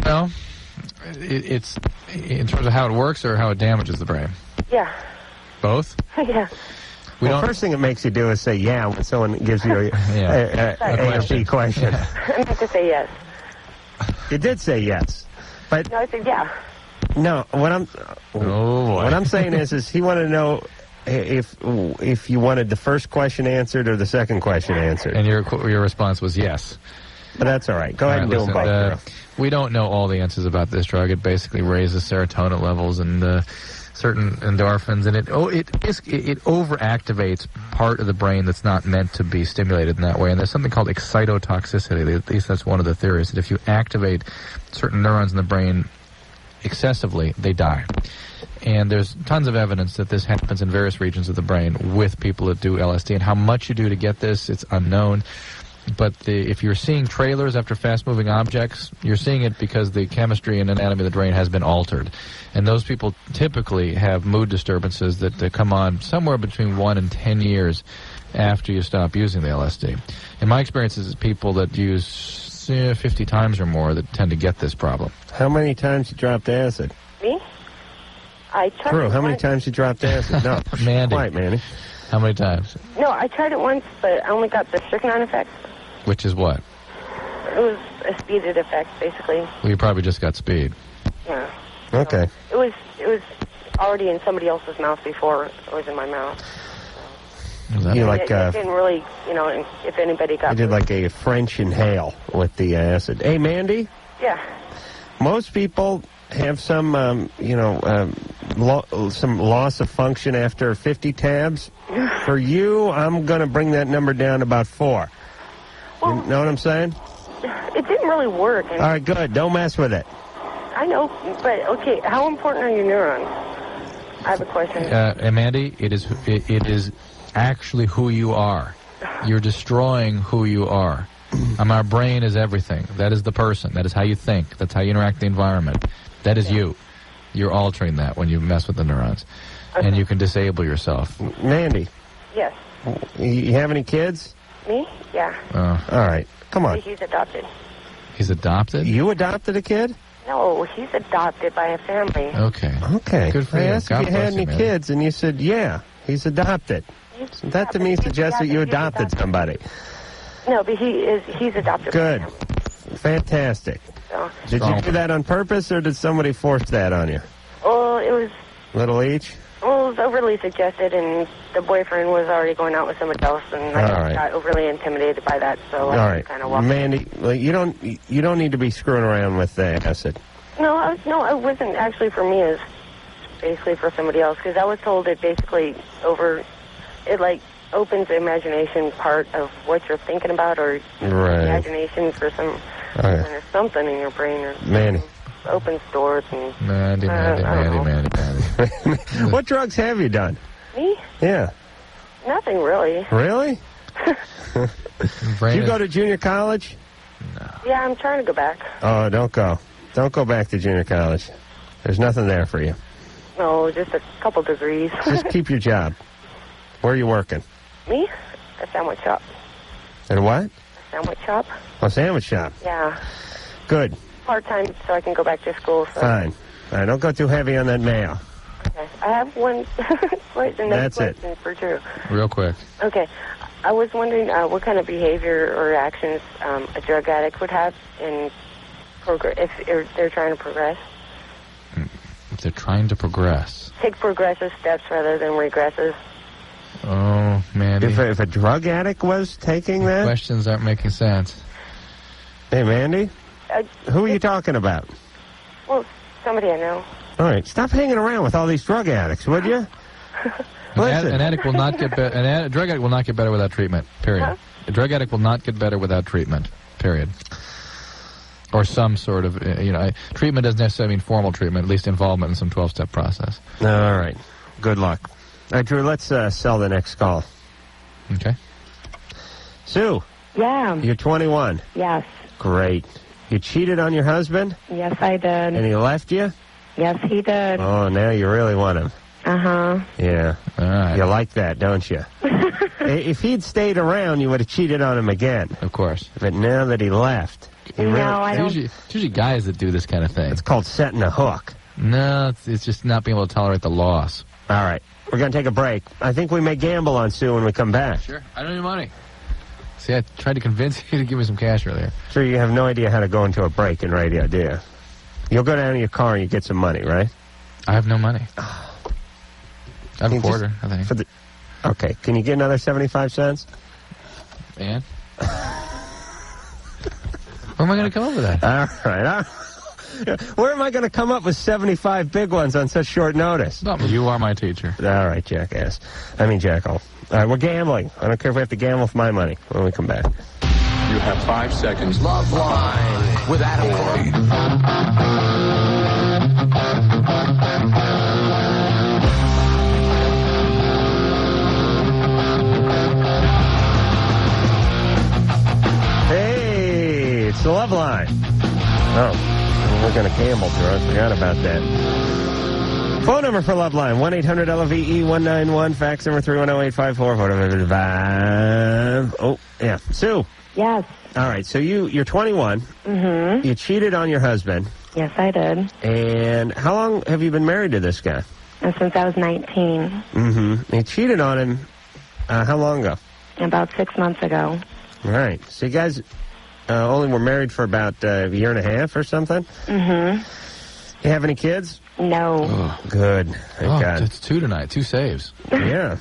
Well, it's in terms of how it works or how it damages the brain. Yeah. Both? Yeah. First thing it makes you do is say yeah when someone gives you a AFP question. I meant to say yes. You did say yes, but No, I said yeah. no. What I'm saying is he wanted to know if you wanted the first question answered or the second question answered. And your response was yes. But that's all right. Go ahead and do them both. We don't know all the answers about this drug. It basically raises serotonin levels and certain endorphins, and it overactivates part of the brain that's not meant to be stimulated in that way. And there's something called excitotoxicity. At least that's one of the theories, that if you activate certain neurons in the brain excessively, they die. And there's tons of evidence that this happens in various regions of the brain with people that do LSD. And how much you do to get this, it's unknown. But if you're seeing trailers after fast-moving objects, you're seeing it because the chemistry and anatomy of the brain has been altered. And those people typically have mood disturbances that come on somewhere between 1 and 10 years after you stop using the LSD. In my experience, it's people that use 50 times or more that tend to get this problem. How many times you dropped acid? Me? I tried True. it How many once. times you dropped acid? No. Mandy. Quiet, Mandy. How many times? No, I tried it once, but I only got the strychnine effect. Which is what? It was a speeded effect, basically. Well, you probably just got speed. Yeah. Okay. It was already in somebody else's mouth before it was in my mouth. You like it didn't really, if anybody got. you did like a French inhale with the acid. Hey, Mandy. Yeah. Most people have some, some loss of function after 50 tabs. For you, I'm going to bring that number down to about 4. Well, you know what I'm saying? It didn't really work. All right, good. Don't mess with it. I know, but okay, how important are your neurons? I have a question. Mandy, it is actually who you are. You're destroying who you are. Our brain is everything. That is the person. That is how you think. That's how you interact with the environment. That is you. You're altering that when you mess with the neurons. Okay. And you can disable yourself. Mandy. Yes. You have any kids? Me? Yeah. All right. Come on. He's adopted. He's adopted? You adopted a kid? No, he's adopted by a family. Okay. Okay. Good for I you. asked God if you had bless you, any man. kids, and you said, yeah, he's adopted. That to me suggests that you adopted somebody. No, but he's adopted. Good. By him. Fantastic. So. Did you do that on purpose, or did somebody force that on you? Well, it was Each? Well, it was overly suggested, and the boyfriend was already going out with somebody else, and I got overly intimidated by that, so I kind of walked. Mandy, you don't need to be screwing around with the acid. No, it wasn't actually for me. It was basically for somebody else, because I was told it basically opens the imagination part of what you're thinking about, or imagination for something in your brain, or Mandy. Opens doors and Mandy. What drugs have you done? Me? Yeah. Nothing really. Really? Did you go to junior college? No. Yeah, I'm trying to go back. Oh, don't go. Don't go back to junior college. There's nothing there for you. No, just a couple degrees. Just keep your job. Where are you working? Me? A sandwich shop. At a what? A sandwich shop. A sandwich shop. Yeah. Good. Part-time, so I can go back to school. So. Fine. All right, don't go too heavy on that mail. Okay. I have one question. That's it. For Drew. Real quick. Okay. I was wondering what kind of behavior or actions a drug addict would have if they're trying to progress. they're trying to progress. Take progressive steps rather than regressive. Oh, Mandy. If a drug addict was taking that? Questions aren't making sense. Hey, Mandy? Who are you talking about? Well, somebody I know. All right, stop hanging around with all these drug addicts, would you? An addict will not get better. A drug addict will not get better without treatment. Period. Huh? A drug addict will not get better without treatment. Period. Or some sort of, treatment doesn't necessarily mean formal treatment. At least involvement in some 12-step process. All right. Good luck. All right, Drew. Let's sell the next call. Okay. Sue. Yeah. You're 21. Yes. Great. You cheated on your husband? Yes, I did. And he left you? Yes, he did. Oh, now you really want him. Uh-huh. Yeah. All right. You like that, don't you? If he'd stayed around, you would have cheated on him again. Of course. But now that he left... I don't... It's usually guys that do this kind of thing. It's called setting a hook. No, it's just not being able to tolerate the loss. All right. We're going to take a break. I think we may gamble on Sue when we come back. Sure. I don't need money. See, I tried to convince you to give me some cash earlier. Sure, you have no idea how to go into a break in radio, do you? You'll go down to your car and you get some money, right? I have no money. I have a quarter, I think. Okay. Can you get another 75 cents? And? Where am I going to come up with that? All right. Where am I going to come up with 75 big ones on such short notice? No, you are my teacher. All right, jackass. I mean, jackal. All right, we're gambling. I don't care if we have to gamble with my money when we come back. You have 5 seconds. Loveline with Adam Hey, it's the Loveline. Oh, we're going to gamble, Drew. I forgot about that. Phone number for Loveline, 1-800-LOVE-191. Fax number 310-854. Oh, yeah. Sue. Yes. All right, so you're 21. Mm-hmm. You cheated on your husband. Yes, I did. And how long have you been married to this guy? Since I was 19. Mm-hmm. You cheated on him how long ago? About 6 months ago. Right. So you guys only were married for about a year and a half or something? Mm-hmm. You have any kids? No. Oh, good. Thank God. It's 2 tonight. 2 saves. Yeah.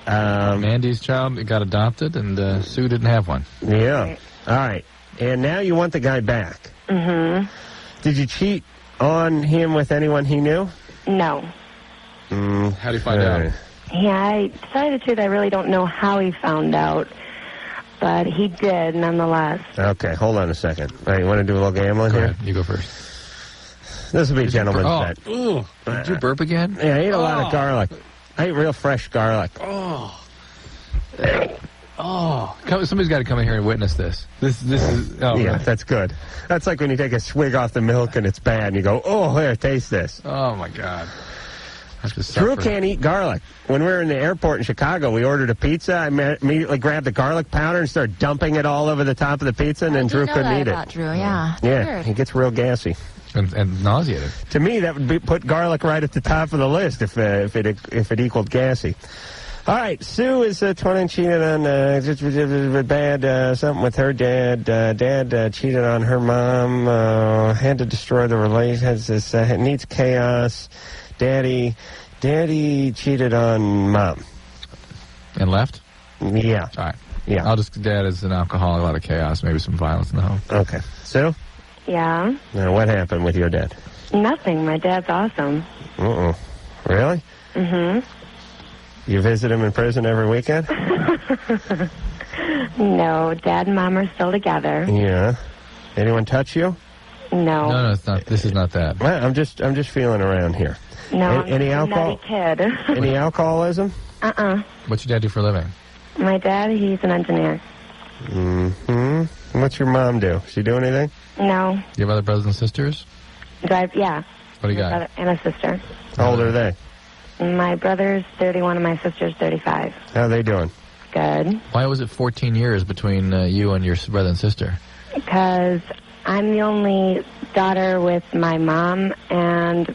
Mandy's child got adopted, and Sue didn't have one. Yeah. Right. All right. And now you want the guy back. Mm-hmm. Did you cheat on him with anyone he knew? No. How do you find out? Yeah, I decided to. I really don't know how he found out, but he did nonetheless. Okay, hold on a second. All right, you want to do a little gambling Go here? ahead. You go first. This will be a gentleman's bet. Ooh. Did you burp again? Yeah, I ate a lot of garlic. I ate real fresh garlic. Oh. Somebody's got to come in here and witness this. This is... Oh, yeah, right. that's good. That's like when you take a swig off the milk and it's bad, and you go, oh, here, taste this. Oh, my God. Drew can't eat garlic. When we were in the airport in Chicago, we ordered a pizza. I immediately grabbed the garlic powder and started dumping it all over the top of the pizza, and then Drew couldn't eat it. Drew, yeah. Yeah, Weird. he gets real gassy. And nauseated. To me, that would put garlic right at the top of the list if it equaled gassy. All right, Sue is 20 and cheated on something with her dad. Dad cheated on her mom. Had to destroy the relationship. Needs chaos. Daddy cheated on mom. And left? Yeah. All right. Yeah. I'll just... Dad is an alcoholic, a lot of chaos, maybe some violence in the home. Okay. Sue? Yeah? Now, what happened with your dad? Nothing. My dad's awesome. Uh-oh. Really? Mm-hmm. You visit him in prison every weekend? No, Dad and Mom are still together. Yeah. Anyone touch you? No. No, it's not. This is not that. Well, I'm just feeling around here. No, any I'm alcohol? a kid. Any alcoholism? What's your dad do for a living? My dad, he's an engineer. Mm-hmm. What's your mom do? She do anything? No. Do you have other brothers and sisters? Yeah. What do you got? Brother and a sister. How old are they? My brother's 31 and my sister's 35. How are they doing? Good. Why was it 14 years between you and your brother and sister? Because I'm the only daughter with my mom, and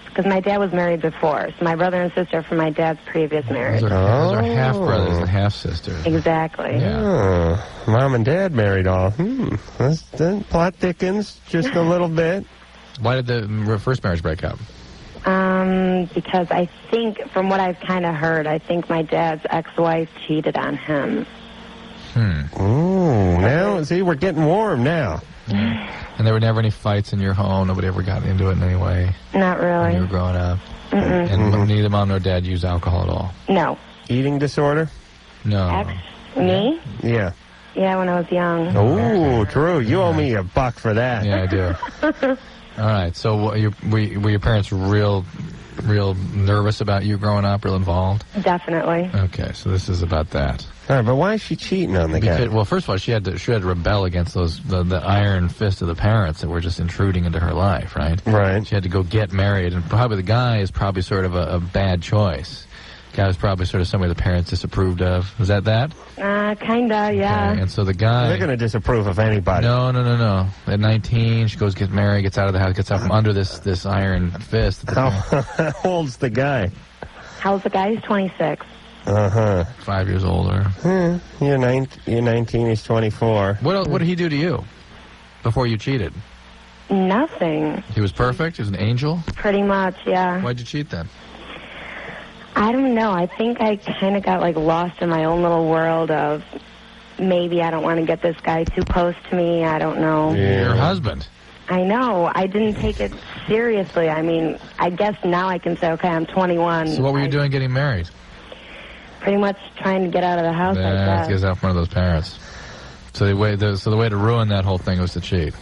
because my dad was married before. So my brother and sister from my dad's previous marriage. Those are half brothers and half sisters. Exactly. Yeah. Oh, mom and dad married all. The plot thickens just a little bit. Why did the first marriage break up? Because I think, from what I've kind of heard, I think my dad's ex-wife cheated on him. Ooh, now, see, we're getting warm now. And there were never any fights in your home? Nobody ever got into it in any way? Not really. When you were growing up? And neither mom nor dad used alcohol at all? No. Eating disorder? No. Me? Yeah. Yeah, when I was young. Oh, true. You owe me $1 for that. Yeah, I do. All right. So were your parents real nervous about you growing up, real involved? Definitely. Okay, so this is about that. All right, but why is she cheating on the guy? Well, first of all, she had to rebel against the iron fist of the parents that were just intruding into her life, right? Right. She had to go get married, and probably the guy is probably sort of a bad choice. The guy was probably sort of somebody the parents disapproved of. Is that? Kinda, yeah. Okay. And so the guy... They're going to disapprove of anybody. No. At 19, she goes get married, gets out of the house, gets out from under this iron fist. How old's the guy? How old's the guy? He's 26. 5 years older. You're 19, he's 24. What did he do to you before you cheated? Nothing. He was perfect? He was an angel? Pretty much, yeah. Why'd you cheat then? I don't know. I think I kind of got, lost in my own little world of maybe I don't want to get this guy too close to me. I don't know. Yeah. Your husband. I know. I didn't take it seriously. I mean, I guess now I can say, okay, I'm 21. So what were you doing getting married? Pretty much trying to get out of the house, I guess. Get out from under those parents. So the way to ruin that whole thing was to cheat.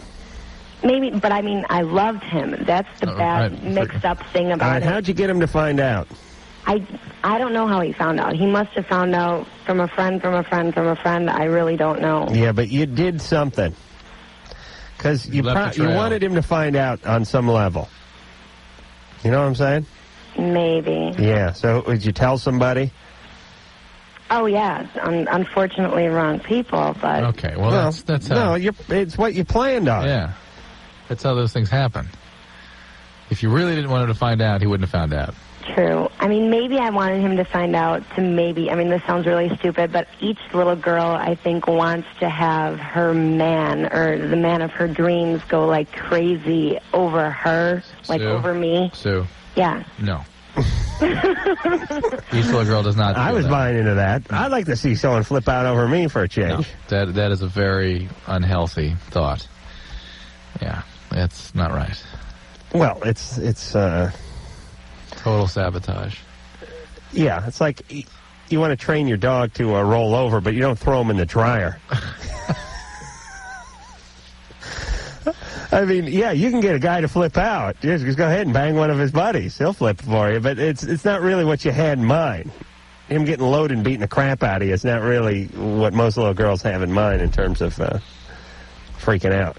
Maybe, but I mean, I loved him. That's the bad mixed-up thing about it. How'd you get him to find out? I don't know how he found out. He must have found out from a friend, from a friend, from a friend. I really don't know. Yeah, but you did something. Because you wanted him to find out on some level. You know what I'm saying? Maybe. Yeah, so did you tell somebody? Oh, yeah. Unfortunately, wrong people, but... Okay, well, that's how... No, it's what you planned on. Yeah. That's how those things happen. If you really didn't want him to find out, he wouldn't have found out. True. I mean, maybe I wanted him to find out to maybe... I mean, this sounds really stupid, but each little girl, I think, wants to have her man, or the man of her dreams, go, crazy over her, over me. Sue? Yeah. No. Each little girl does not. I was buying into that. I'd like to see someone flip out over me for a change. No, that is a very unhealthy thought. Yeah, that's not right. Well, it's total sabotage. Yeah, it's like you want to train your dog to roll over, but you don't throw him in the dryer. I mean, yeah, you can get a guy to flip out. Just go ahead and bang one of his buddies. He'll flip for you. But it's not really what you had in mind. Him getting loaded and beating the crap out of you is not really what most little girls have in mind in terms of freaking out.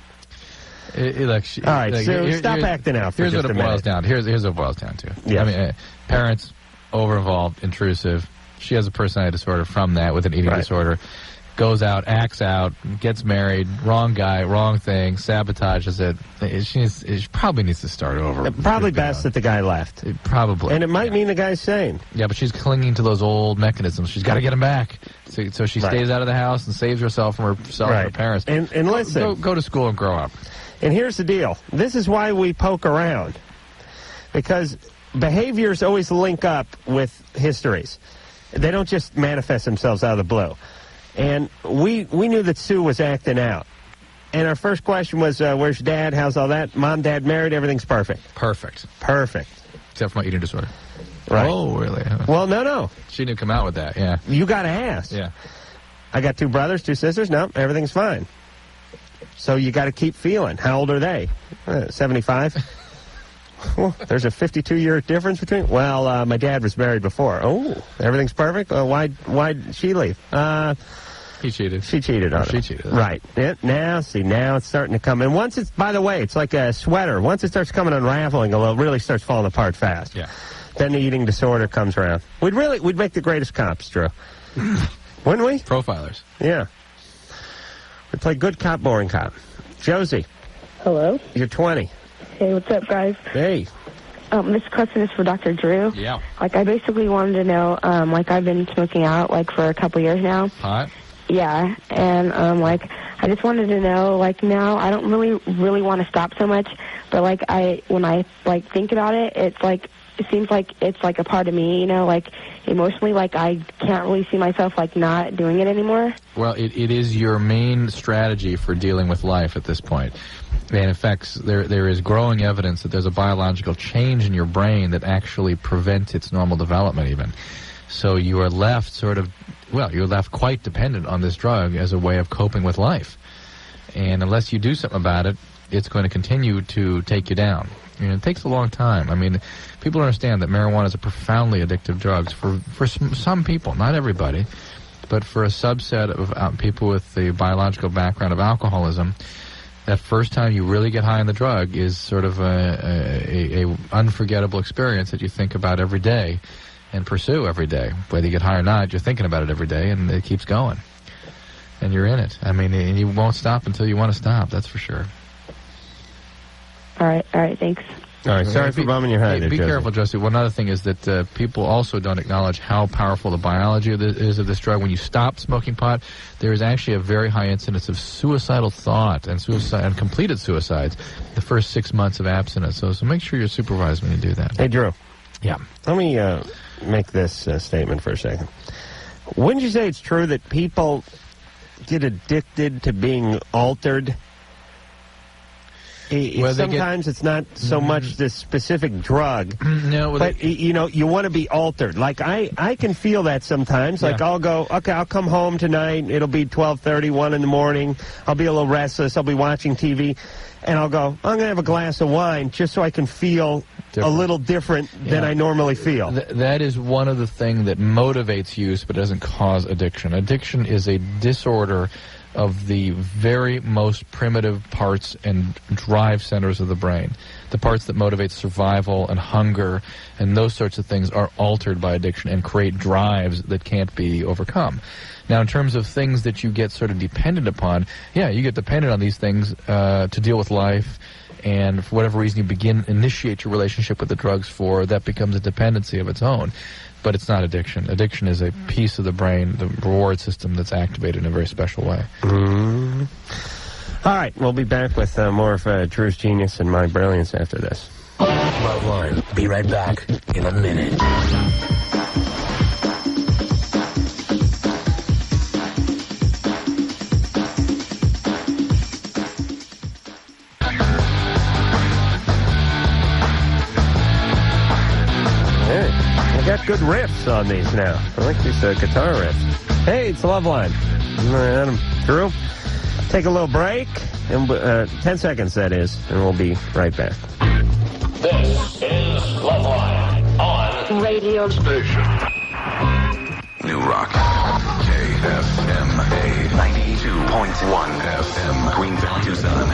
All right, so stop acting out for just a minute. Here's what it boils down. Here's what it boils down to. Yes. I mean, parents, over-involved, intrusive. She has a personality disorder from that with an eating disorder. Goes out, acts out, gets married, wrong guy, wrong thing, sabotages it. She probably needs to start over. Probably best that the guy left. Probably. And it might mean the guy's sane. Yeah, but she's clinging to those old mechanisms. She's got to get him back. So she stays out of the house and saves herself from herself and her parents. And listen. Go to school and grow up. And here's the deal. This is why we poke around. Because behaviors always link up with histories. They don't just manifest themselves out of the blue. And we knew that Sue was acting out. And our first question was, where's Dad? How's all that? Mom, Dad married? Everything's perfect. Perfect. Except for my eating disorder. Right. Oh, really? Well, no. She didn't come out with that, yeah. You got to ask. Yeah. I got 2 brothers, 2 sisters. No, everything's fine. So you got to keep feeling. How old are they? 75? Well, there's a 52-year difference between... Well, my dad was married before. Oh, everything's perfect? Why'd she leave? He cheated. She cheated on him. She cheated. Right. Now it's starting to come. And once it's... By the way, it's like a sweater. Once it starts coming unraveling, it really starts falling apart fast. Yeah. Then the eating disorder comes around. We'd make the greatest cops, Drew. Wouldn't we? Profilers. Yeah. We'd play good cop, boring cop. Josie. Hello. You're 20. Hey, what's up, guys? Hey. This question is for Dr. Drew. Yeah. I basically wanted to know, I've been smoking out, for a couple years now. Hot? Yeah, and, I just wanted to know, now I don't really want to stop so much, but, when I think about it, it's it seems like it's like a part of me, you know, like emotionally, like I can't really see myself like not doing it anymore. Well, it is your main strategy for dealing with life at this point. And in fact, there is growing evidence that there's a biological change in your brain that actually prevents its normal development even. So you are left you're left quite dependent on this drug as a way of coping with life. And unless you do something about it, it's going to continue to take you down. And it takes a long time. I mean, people understand that marijuana is a profoundly addictive drug for some people, not everybody, but for a subset of people with the biological background of alcoholism. That first time you really get high on the drug is sort of a unforgettable experience that you think about every day and pursue every day. Whether you get high or not, you're thinking about it every day, and it keeps going. And you're in it. I mean, and you won't stop until you want to stop, that's for sure. All right, thanks. All right, sorry for bumming your head. Be careful, Jesse. One other thing is that people also don't acknowledge how powerful the biology is of this drug. When you stop smoking pot, there is actually a very high incidence of suicidal thought and completed suicides the first 6 months of abstinence. So make sure you're supervised when you do that. Hey, Drew. Yeah. Let me make this statement for a second. Wouldn't you say it's true that people get addicted to being altered? Sometimes it's not so much this specific drug, but you want to be altered. Like I can feel that sometimes. Like I'll go, okay, I'll come home tonight. It'll be 12:30, 1 in the morning. I'll be a little restless. I'll be watching TV, and I'll go, I'm gonna have a glass of wine just so I can feel a little different than I normally feel. That is one of the things that motivates use, but doesn't cause addiction. Addiction is a disorder of the very most primitive parts and drive centers of the brain. The parts that motivate survival and hunger and those sorts of things are altered by addiction and create drives that can't be overcome. Now, in terms of things that you get sort of dependent upon, you get dependent on these things to deal with life, and for whatever reason you initiate your relationship with the drugs that becomes a dependency of its own. But it's not addiction. Addiction is a piece of the brain, the reward system that's activated in a very special way. Mm. All right, we'll be back with more of Drew's genius and my brilliance after this. Loveline. Be right back in a minute. I got good riffs on these now. I like these guitar riffs. Hey, it's Loveline. Adam, Drew. Take a little break, and 10 seconds that is, and we'll be right back. This is Loveline on radio station. New Rock. KSMA 92.1 FM. Queensville, Tucson.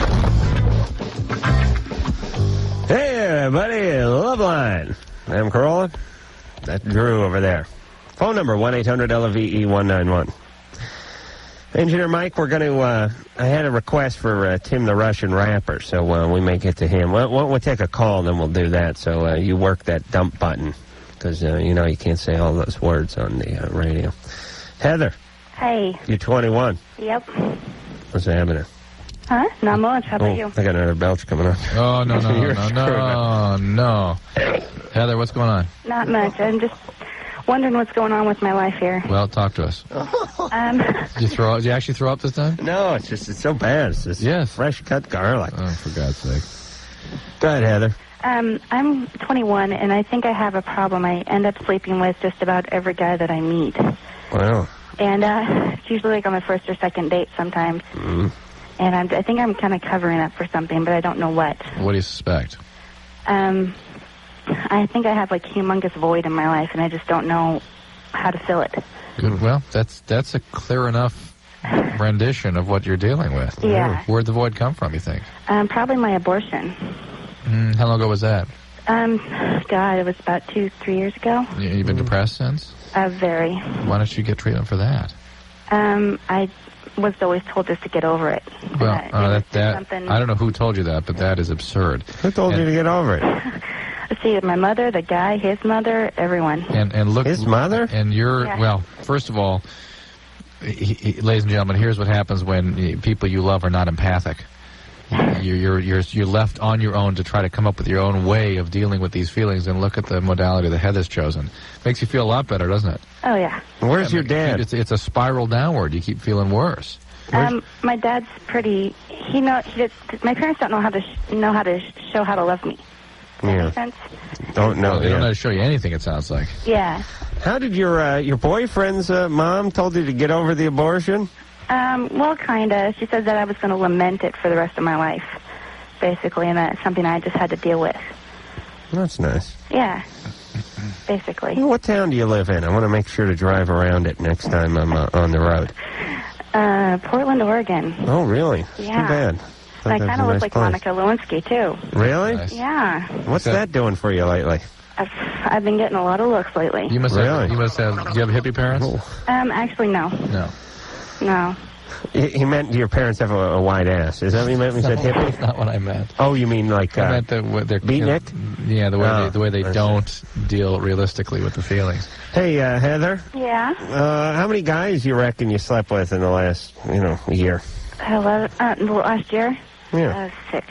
Hey, everybody. Loveline. I'm Carolla. That's Drew over there. Phone number, 1-800-LVE-191. Engineer Mike, we're going to, I had a request for Tim the Russian Rapper, so we may get to him. We'll take a call, and then we'll do that. So you work that dump button, because, you can't say all those words on the radio. Heather. Hey. You're 21. Yep. What's happening? Huh? Not much. How about you? I got another belch coming up. Oh, no. Heather, what's going on? Not much. I'm just wondering what's going on with my life here. Well, talk to us. Did you actually throw up this time? No, it's so bad. It's just fresh cut garlic. Oh, for God's sake. Go ahead, Heather. I'm 21, and I think I have a problem. I end up sleeping with just about every guy that I meet. Wow. And it's usually like on the first or second date sometimes. Mm. And I think I'm kind of covering up for something, but I don't know what. What do you suspect? I think I have like humongous void in my life, and I just don't know how to fill it. Good. Well, that's a clear enough rendition of what you're dealing with. Yeah. Where'd the void come from, you think? Probably my abortion. How long ago was that? God, it was about 2-3 years ago. You've been depressed since? Very. Why don't you get treatment for that? I was always told just to get over it. Well, I don't know who told you that, but that is absurd. Who told you to get over it? Let's see, my mother, the guy, his mother, everyone. And look, his mother? And well, first of all, ladies and gentlemen, here's what happens when people you love are not empathic. you're left on your own to try to come up with your own way of dealing with these feelings, and look at the modality that Heather's chosen. Makes you feel a lot better, doesn't it? Oh, yeah. Where's your dad? It's a spiral downward. You keep feeling worse. My dad's pretty. My parents don't know how to show how to love me. Does that make sense? Don't know. They don't know how to show you anything, it sounds like. Yeah. How did your boyfriend's mom told you to get over the abortion? Well, kind of. She said that I was going to lament it for the rest of my life, basically, and that's something I just had to deal with. That's nice. Yeah, basically. What town do you live in? I want to make sure to drive around it next time I'm on the road. Portland, Oregon. Oh, really? Yeah. Too bad. And I kind of look like Monica Lewinsky, too. Really? Nice. Yeah. What's that doing for you lately? I've been getting a lot of looks lately. You must have. Do you have hippie parents? Actually, no. No. No. He meant your parents have a wide ass. Is that what you meant when you said hippie? That's not what I meant. Oh, you mean like I meant they're beatnik? Yeah, the way they don't deal realistically with the feelings. Hey, Heather. Yeah. How many guys you reckon you slept with in the last, year? 11. Last year. Yeah. 6.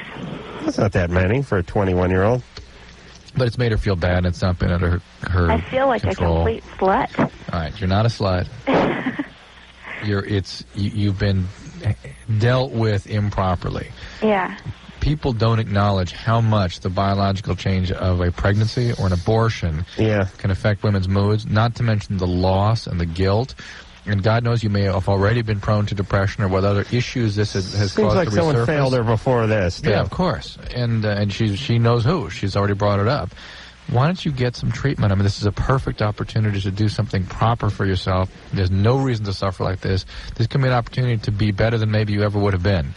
That's not that many for a 21-year-old. But it's made her feel bad, and it's not been under her I feel like control. a complete slut. All right, you're not a slut. You've been dealt with improperly. Yeah. People don't acknowledge how much the biological change of a pregnancy or an abortion can affect women's moods, not to mention the loss and the guilt. And God knows you may have already been prone to depression or what other issues this has Seems caused like to someone resurface. failed her before this. Yeah, of course. And she knows who. She's already brought it up. Why don't you get some treatment? I mean, this is a perfect opportunity to do something proper for yourself. There's no reason to suffer like this. This can be an opportunity to be better than maybe you ever would have been.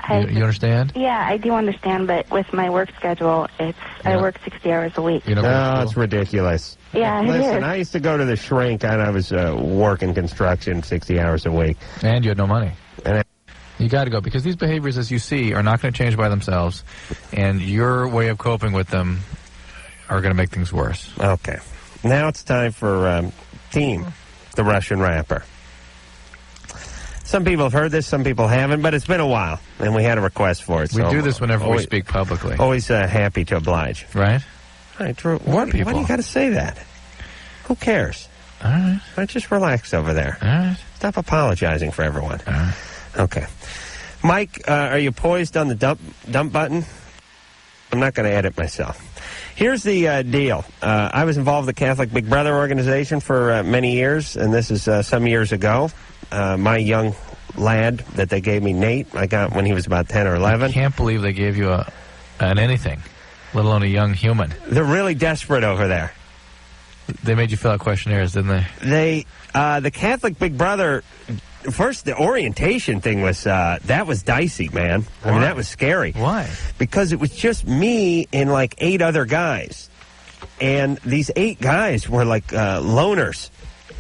You understand? Yeah, I do understand, but with my work schedule, I work 60 hours a week. No, it's ridiculous. Yeah, it Listen, is. I used to go to the shrink, and I was working construction 60 hours a week. And you had no money. And you got to go, because these behaviors, as you see, are not going to change by themselves, and your way of coping with them are going to make things worse. Okay. Now it's time for Team, the Russian rapper. Some people have heard this, some people haven't, but it's been a while, and we had a request for it. We so do this whenever we always, speak publicly. Always happy to oblige. Right? All right, Drew. What people? Why do you got to say that? Who cares? All right. Why don't you just relax over there? All right. Stop apologizing for everyone. All right. Okay. Mike, are you poised on the dump button? I'm not going to edit myself. Here's the deal. I was involved with the Catholic Big Brother organization for many years, and this is some years ago. My young lad that they gave me, Nate, I got when he was about 10 or 11. I can't believe they gave you an anything, let alone a young human. They're really desperate over there. They made you fill out questionnaires, didn't they? The Catholic Big Brother, first the orientation thing was, that was dicey, man. I mean, that was scary. Why? Because it was just me and like 8 other guys. And these 8 guys were like loners.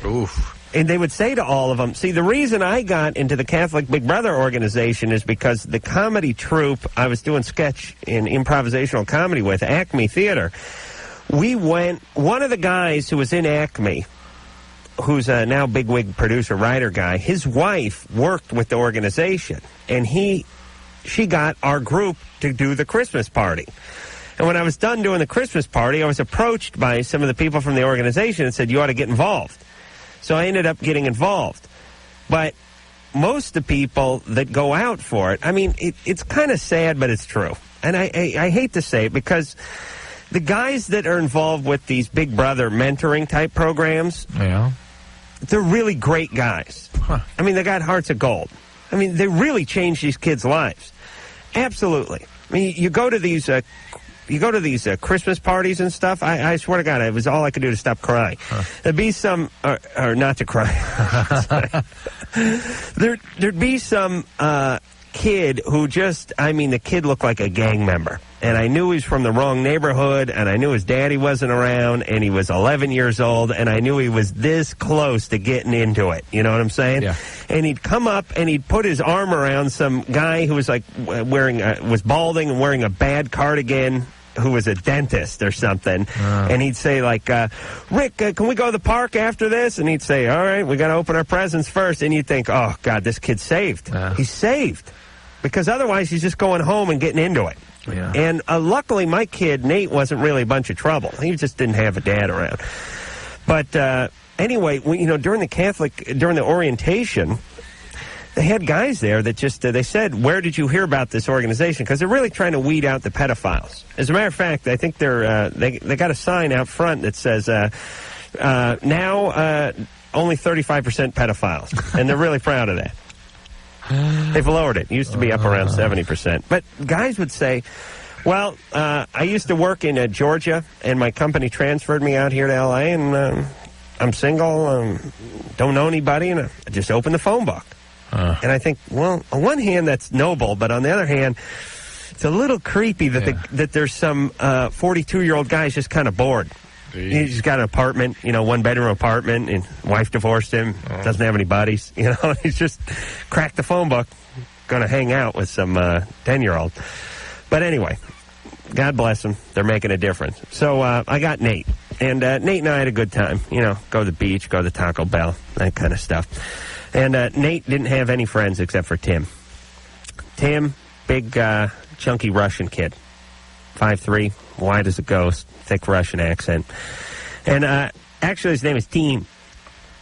Oof. And they would say to all of them, see, the reason I got into the Catholic Big Brother organization is because the comedy troupe I was doing sketch and improvisational comedy with, Acme Theater, one of the guys who was in Acme, who's a now bigwig producer, writer guy, his wife worked with the organization, and she got our group to do the Christmas party. And when I was done doing the Christmas party, I was approached by some of the people from the organization and said, you ought to get involved. So I ended up getting involved. But most of the people that go out for it, I mean, it's kind of sad, but it's true. And I hate to say it because the guys that are involved with these Big Brother mentoring type programs, they're really great guys. Huh. I mean, they got hearts of gold. I mean, they really change these kids' lives. Absolutely. I mean, you go to these Christmas parties and stuff, I swear to God, it was all I could do to stop crying. Huh. There'd be some, or not to cry. There'd be some kid who the kid looked like a gang member. And I knew he was from the wrong neighborhood, and I knew his daddy wasn't around, and he was 11 years old, and I knew he was this close to getting into it. You know what I'm saying? Yeah. And he'd come up, and he'd put his arm around some guy who was like was balding and wearing a bad cardigan, who was a dentist or something. And he'd say, like, Rick, can we go to the park after this? And he'd say, all right, we got to open our presents first. And you'd think, oh, God, this kid's saved. He's saved. because otherwise he's just going home and getting into it. Yeah. And luckily, my kid, Nate, wasn't really a bunch of trouble. He just didn't have a dad around. But anyway, during the orientation, they had guys there that just, they said, where did you hear about this organization? Because they're really trying to weed out the pedophiles. As a matter of fact, I think they got a sign out front that says, now only 35% pedophiles. And they're really proud of that. They've lowered it. It used to be up around 70%. But guys would say, well, I used to work in Georgia, and my company transferred me out here to L.A., and I'm single, don't know anybody, and I just opened the phone book. And I think, well, on one hand, that's noble, but on the other hand, it's a little creepy that there's some 42-year-old guys just kind of bored. He's got an apartment, one-bedroom apartment, and wife divorced him, doesn't have any buddies, he's just cracked the phone book, going to hang out with some 10-year-old. But anyway, God bless them. They're making a difference. So I got Nate, and Nate and I had a good time, go to the beach, go to Taco Bell, that kind of stuff. And Nate didn't have any friends except for Tim. Tim, big, chunky Russian kid, 5'3", white as a ghost, thick Russian accent. And actually his name is Tim,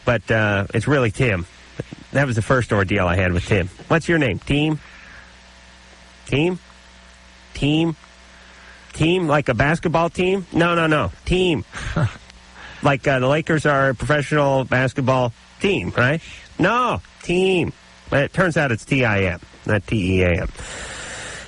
but it's really Tim. That was the first ordeal I had with Tim. What's your name? Team? Team? Team? Team like a basketball team? No. Team. Like the Lakers are a professional basketball team, right? No, team. But it turns out it's T-I-M, not T-E-A-M.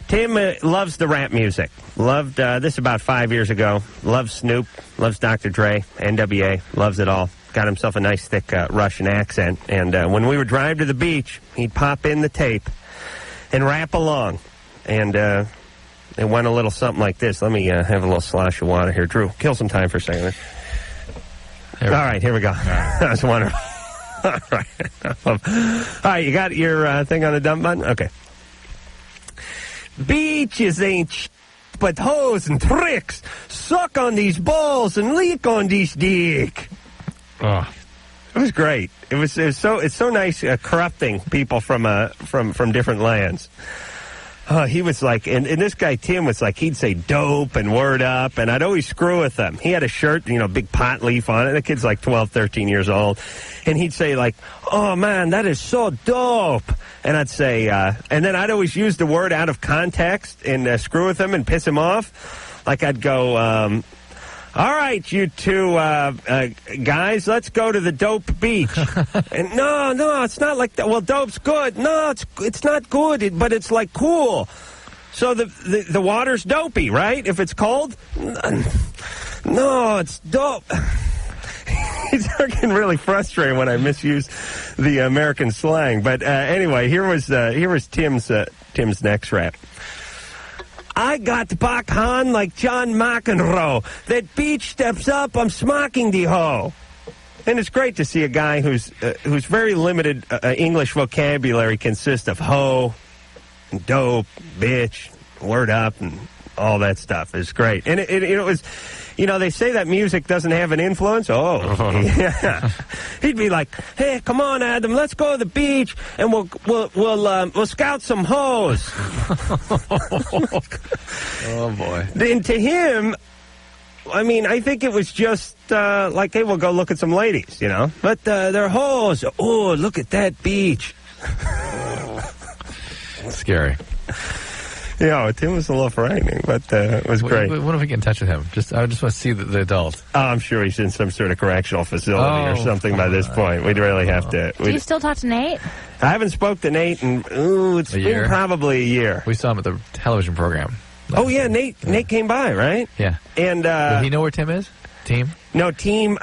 Tim loves the rap music. Loved this about 5 years ago. Loves Snoop. Loves Dr. Dre. NWA. Loves it all. Got himself a nice, thick Russian accent. And when we would drive to the beach, he'd pop in the tape and rap along. And it went a little something like this. Let me have a little slosh of water here. Drew, kill some time for a second. All right, here we go. I was wondering. All right, you got your thing on the dump button? Okay. Beaches ain't but hoes and tricks. Suck on these balls and leak on these dick. Oh. It was great. It's so nice corrupting people from different lands. He was like, and this guy Tim was like, he'd say dope and word up, and I'd always screw with him. He had a shirt, big pot leaf on it. The kid's like 12, 13 years old. And he'd say like, oh man, that is so dope. And I'd say, and then I'd always use the word out of context and screw with him and piss him off. Like I'd go, all right, you two guys, let's go to the dope beach. And no, it's not like that. Well, dope's good. No, it's not good, but it's like cool. So the water's dopey, right? If it's cold? No, it's dope. He's getting really frustrated when I misuse the American slang. But anyway, here was Tim's next rap. I got back on like John McEnroe. That beach steps up, I'm smocking the hoe. And it's great to see a guy whose very limited English vocabulary consists of hoe, and dope, bitch, word up, and all that stuff. It's great. And it was, they say that music doesn't have an influence. Oh, yeah. He'd be like, hey, come on, Adam, let's go to the beach, and we'll scout some hoes. Oh, boy. And to him, I think it was just like, hey, we'll go look at some ladies, But they're hoes. Oh, look at that beach. Scary. Tim was a little frightening, but it was great. What if we get in touch with him? I just want to see the adult. Oh, I'm sure he's in some sort of correctional facility or something by this point. We'd really have to. Do you still talk to Nate? I haven't spoke to Nate in, it's been probably a year. We saw him at the television program. Oh, yeah, Nate came by, right? Yeah. And does he know where Tim is? Team? No, Team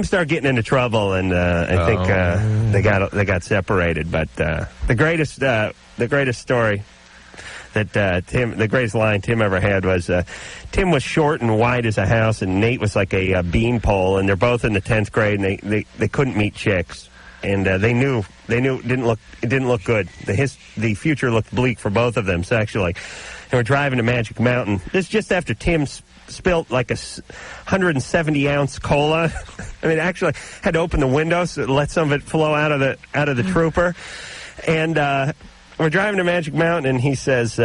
started getting into trouble, and I think they got separated. But the greatest story that the greatest line Tim ever had was Tim was short and wide as a house, and Nate was like a beanpole, and they're both in the 10th grade, and they couldn't meet chicks, and they knew it didn't look good. The future looked bleak for both of them sexually. And we're driving to Magic Mountain. This is just after Tim spilt like a 170-ounce cola. Actually had to open the window so let some of it flow out of the trooper. And we're driving to Magic Mountain, and he says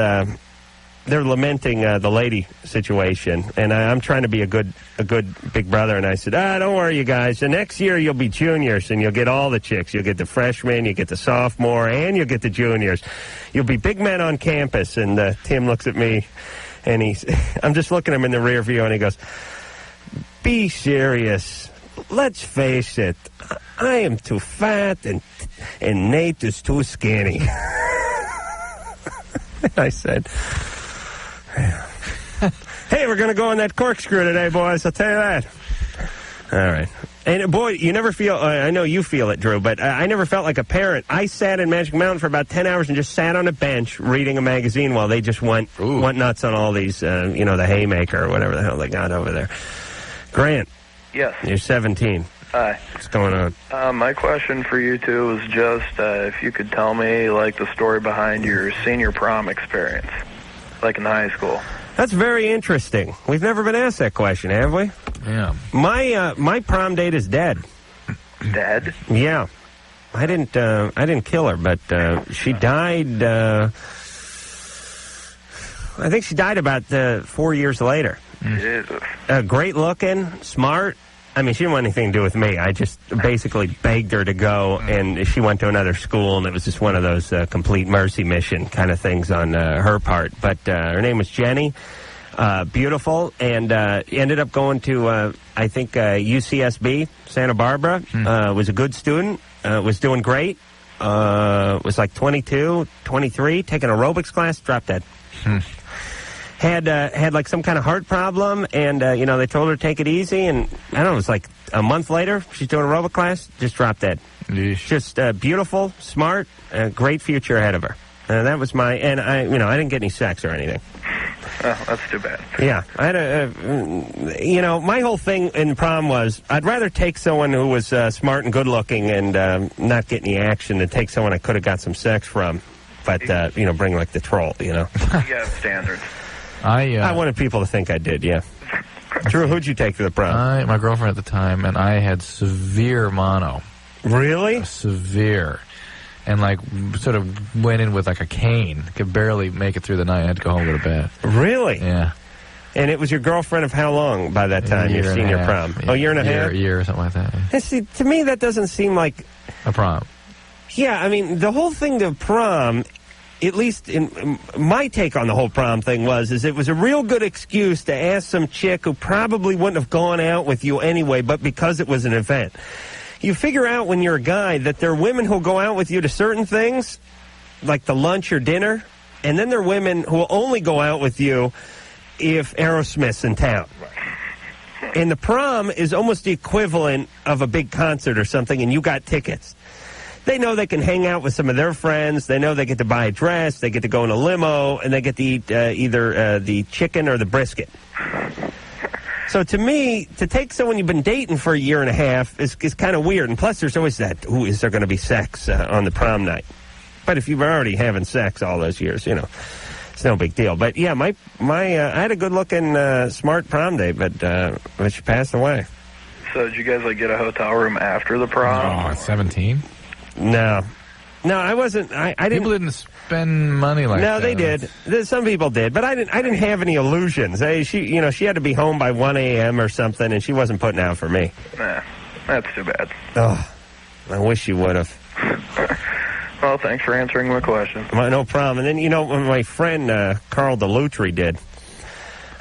they're lamenting the lady situation, and I'm trying to be a good big brother, and I said, don't worry, you guys. The next year you'll be juniors, and you'll get all the chicks. You'll get the freshmen, you get the sophomore, and you'll get the juniors. You'll be big men on campus. And Tim looks at me, and I'm just looking at him in the rear view, and he goes, be serious. Let's face it, I am too fat, and Nate is too skinny. I said, hey, we're going to go on that corkscrew today, boys. I'll tell you that. All right. And, boy, you never feel, I know you feel it, Drew, but I never felt like a parent. I sat in Magic Mountain for about 10 hours and just sat on a bench reading a magazine while they just went nuts on all these, the Haymaker or whatever the hell they got over there. Grant. Yes. You're 17. Hi. What's going on? My question for you two is just if you could tell me, like, the story behind your senior prom experience, like in high school. That's very interesting. We've never been asked that question, have we? Yeah. My prom date is dead. Dead? Yeah. I didn't kill her, but she died. I think she died about 4 years later. Jesus. Great looking, smart. I mean, she didn't want anything to do with me. I just basically begged her to go, and she went to another school, and it was just one of those complete mercy mission kind of things on her part. But her name was Jenny, beautiful, and ended up going to, I think, UCSB, Santa Barbara. Was a good student, was doing great, was like 22, 23, taking aerobics class, dropped dead. Had like some kind of heart problem, and they told her to take it easy, and I don't know, it was like a month later, she's doing aerobic class, just dropped dead. Yeesh. Just beautiful, smart, great future ahead of her. That was I didn't get any sex or anything. Oh, that's too bad. Yeah, I had my whole thing in prom was I'd rather take someone who was smart and good looking and not get any action than take someone I could have got some sex from, but bring like the troll, You have standards. I wanted people to think I did, yeah. Drew, who'd you take to the prom? My girlfriend at the time, and I had severe mono. Really? Severe. And, sort of went in with, a cane. Could barely make it through the night. I had to go home to bed. Really? Yeah. And it was your girlfriend of how long by that time, your senior prom? Yeah. A year and a half? A year or something like that. Yeah. See, to me, that doesn't seem like... a prom. Yeah, I mean, the whole thing to prom... At least in my take on the whole prom thing is it was a real good excuse to ask some chick who probably wouldn't have gone out with you anyway, but because it was an event. You figure out when you're a guy that there are women who'll go out with you to certain things, like the lunch or dinner, and then there are women who will only go out with you if Aerosmith's in town. And the prom is almost the equivalent of a big concert or something, and you got tickets. They know they can hang out with some of their friends. They know they get to buy a dress. They get to go in a limo, and they get to eat either the chicken or the brisket. So to me, to take someone you've been dating for a year and a half is kind of weird. And plus, there's always that, is there going to be sex on the prom night? But if you've already having sex all those years, it's no big deal. But yeah, I had a good-looking, smart prom date, but she passed away. So did you guys get a hotel room after the prom? Oh, at 17? No, I wasn't. I didn't. People didn't spend money like that. No, they did. Some people did, but I didn't have any illusions. She had to be home by 1 a.m. or something, and she wasn't putting out for me. Nah, that's too bad. Oh, I wish you would have. Well, thanks for answering my question. Well, no problem. And then when my friend Carl DeLutri did.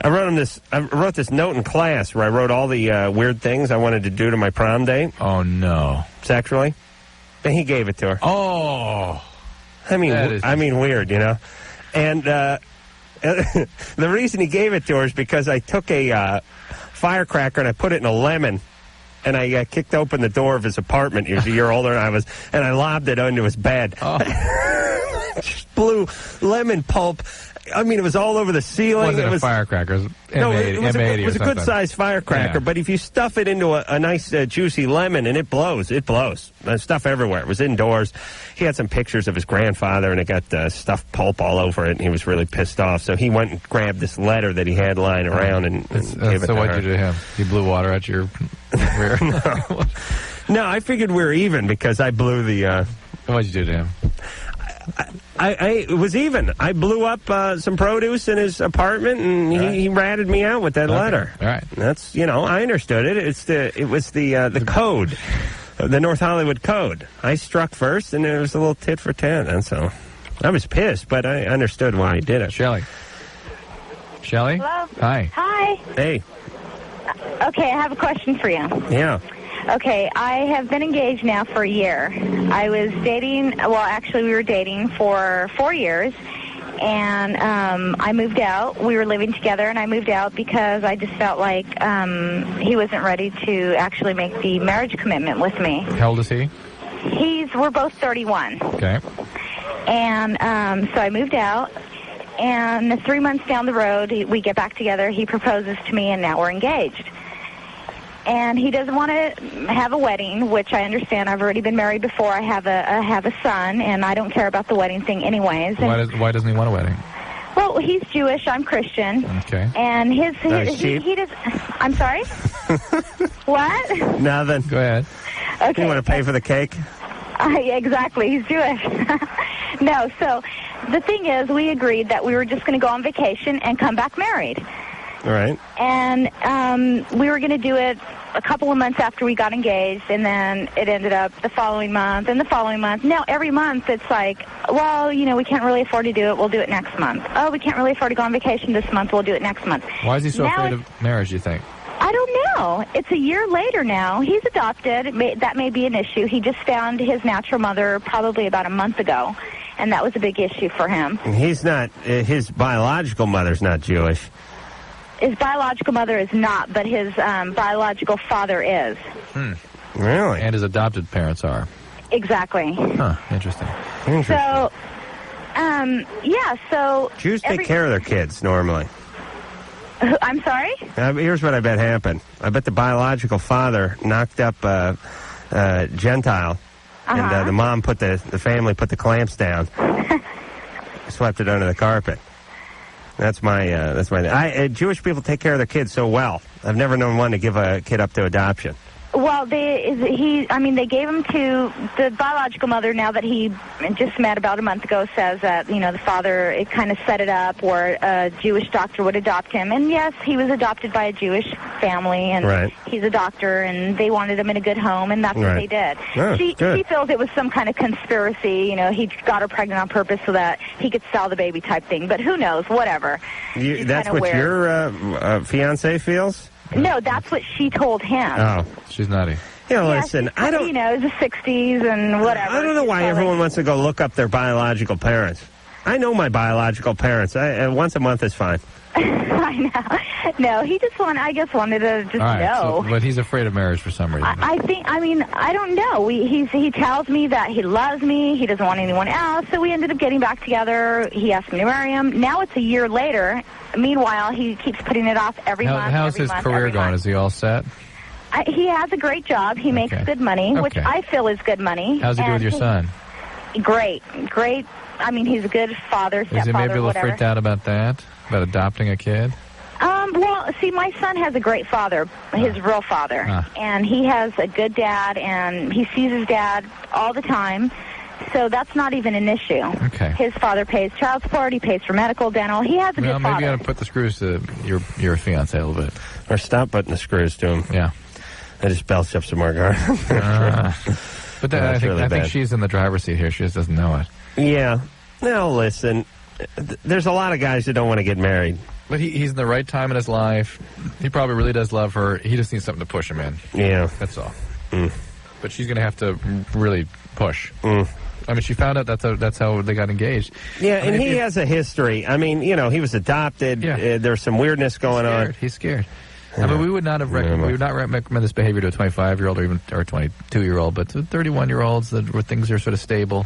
I wrote this note in class where I wrote all the weird things I wanted to do to my prom date. Oh no, sexually. And he gave it to her. Oh, I mean, weird, And the reason he gave it to her is because I took a firecracker and I put it in a lemon, and I kicked open the door of his apartment. He was a year older than I was, and I lobbed it under his bed. Oh. Just blew lemon pulp. I mean, it was all over the ceiling. It was a firecracker. It was a good-sized firecracker, but if you stuff it into a nice, juicy lemon, and it blows. There's stuff everywhere. It was indoors. He had some pictures of his grandfather, and it got stuffed pulp all over it, and he was really pissed off. So he went and grabbed this letter that he had lying around and gave it to her. So what'd you do to him? He blew water at your rear? No, I figured we were even because I blew the... What'd you do to him? It was even. I blew up some produce in his apartment, and he ratted me out with that letter. All right. That's, I understood it. It was the code, the North Hollywood code. I struck first, and it was a little tit for tat, and so I was pissed, but I understood why he did it. Shelley? Hello? Hi. Hi. Hey. Okay, I have a question for you. Yeah. Okay, I have been engaged now for a year. I was dating, we were dating for 4 years, and I moved out. We were living together, and I moved out because I just felt like he wasn't ready to actually make the marriage commitment with me. How old is he? We're both 31. Okay. And so I moved out, and 3 months down the road, we get back together, he proposes to me, and now we're engaged. And he doesn't want to have a wedding, which I understand. I've already been married before. I have a son, and I don't care about the wedding thing anyways. Why doesn't he want a wedding? Well, he's Jewish. I'm Christian. Okay. And he does. I'm sorry. What? Nothing. Go ahead. Okay. You want to pay for the cake? Exactly. He's Jewish. No. So the thing is, we agreed that we were just going to go on vacation and come back married. All right. And we were going to do it a couple of months after we got engaged, and then it ended up the following month and the following month. Now, every month it's like, well, we can't really afford to do it. We'll do it next month. Oh, we can't really afford to go on vacation this month. We'll do it next month. Why is he so afraid of marriage, do you think? I don't know. It's a year later now. He's adopted. That may be an issue. He just found his natural mother probably about a month ago, and that was a big issue for him. He's not, his biological mother's not Jewish. His biological mother is not, but his biological father is. Really? And his adopted parents are. Exactly. Huh, interesting. So, so... Jews take care of their kids, normally. I'm sorry? Here's what I bet happened. I bet the biological father knocked up a Gentile, and the mom the family put the clamps down, swept it under the carpet. That's my. Jewish people take care of their kids so well. I've never known one to give a kid up to adoption. Well, they gave him to the biological mother. Now that he just met about a month ago, says that the father it kind of set it up where a Jewish doctor would adopt him. And yes, he was adopted by a Jewish family, and he's a doctor, and they wanted him in a good home, and that's what they did. Oh, she feels it was some kind of conspiracy. He got her pregnant on purpose so that he could sell the baby type thing. But who knows? Whatever. That's what your fiance feels? No, that's what she told him. Oh, she's nutty. Listen, I don't... the 60s and whatever. I don't know why everyone wants to go look up their biological parents. I know my biological parents. Once a month is fine. I know. No, he just wanted to just know. But he's afraid of marriage for some reason. I don't know. He tells me that he loves me. He doesn't want anyone else. So we ended up getting back together. He asked me to marry him. Now it's a year later. Meanwhile, he keeps putting it off every month. How's his career going? Is he all set? He has a great job. He makes good money, which I feel is good money. How's he do with your son? Great. He's a good father, stepfather, Is he maybe a little freaked out about that? About adopting a kid? Well, see, my son has a great father, his real father. And he has a good dad, and he sees his dad all the time. So that's not even an issue. Okay. His father pays child support. He pays for medical, dental. He has a good father. Maybe you got to put the screws to your fiancé a little bit. Or stop putting the screws to him. Yeah. I just belched up some more garlic. But I think she's in the driver's seat here. She just doesn't know it. Yeah. Now, listen, there's a lot of guys that don't want to get married. But he's in the right time in his life. He probably really does love her. He just needs something to push him in. Yeah. That's all. But she's going to have to really push. She found out that's how they got engaged. Yeah, and he has a history. He was adopted. Yeah. There's some weirdness going on. He's scared. We would not recommend this behavior to a 25-year-old or 22-year-old, but to 31-year-olds where things are sort of stable.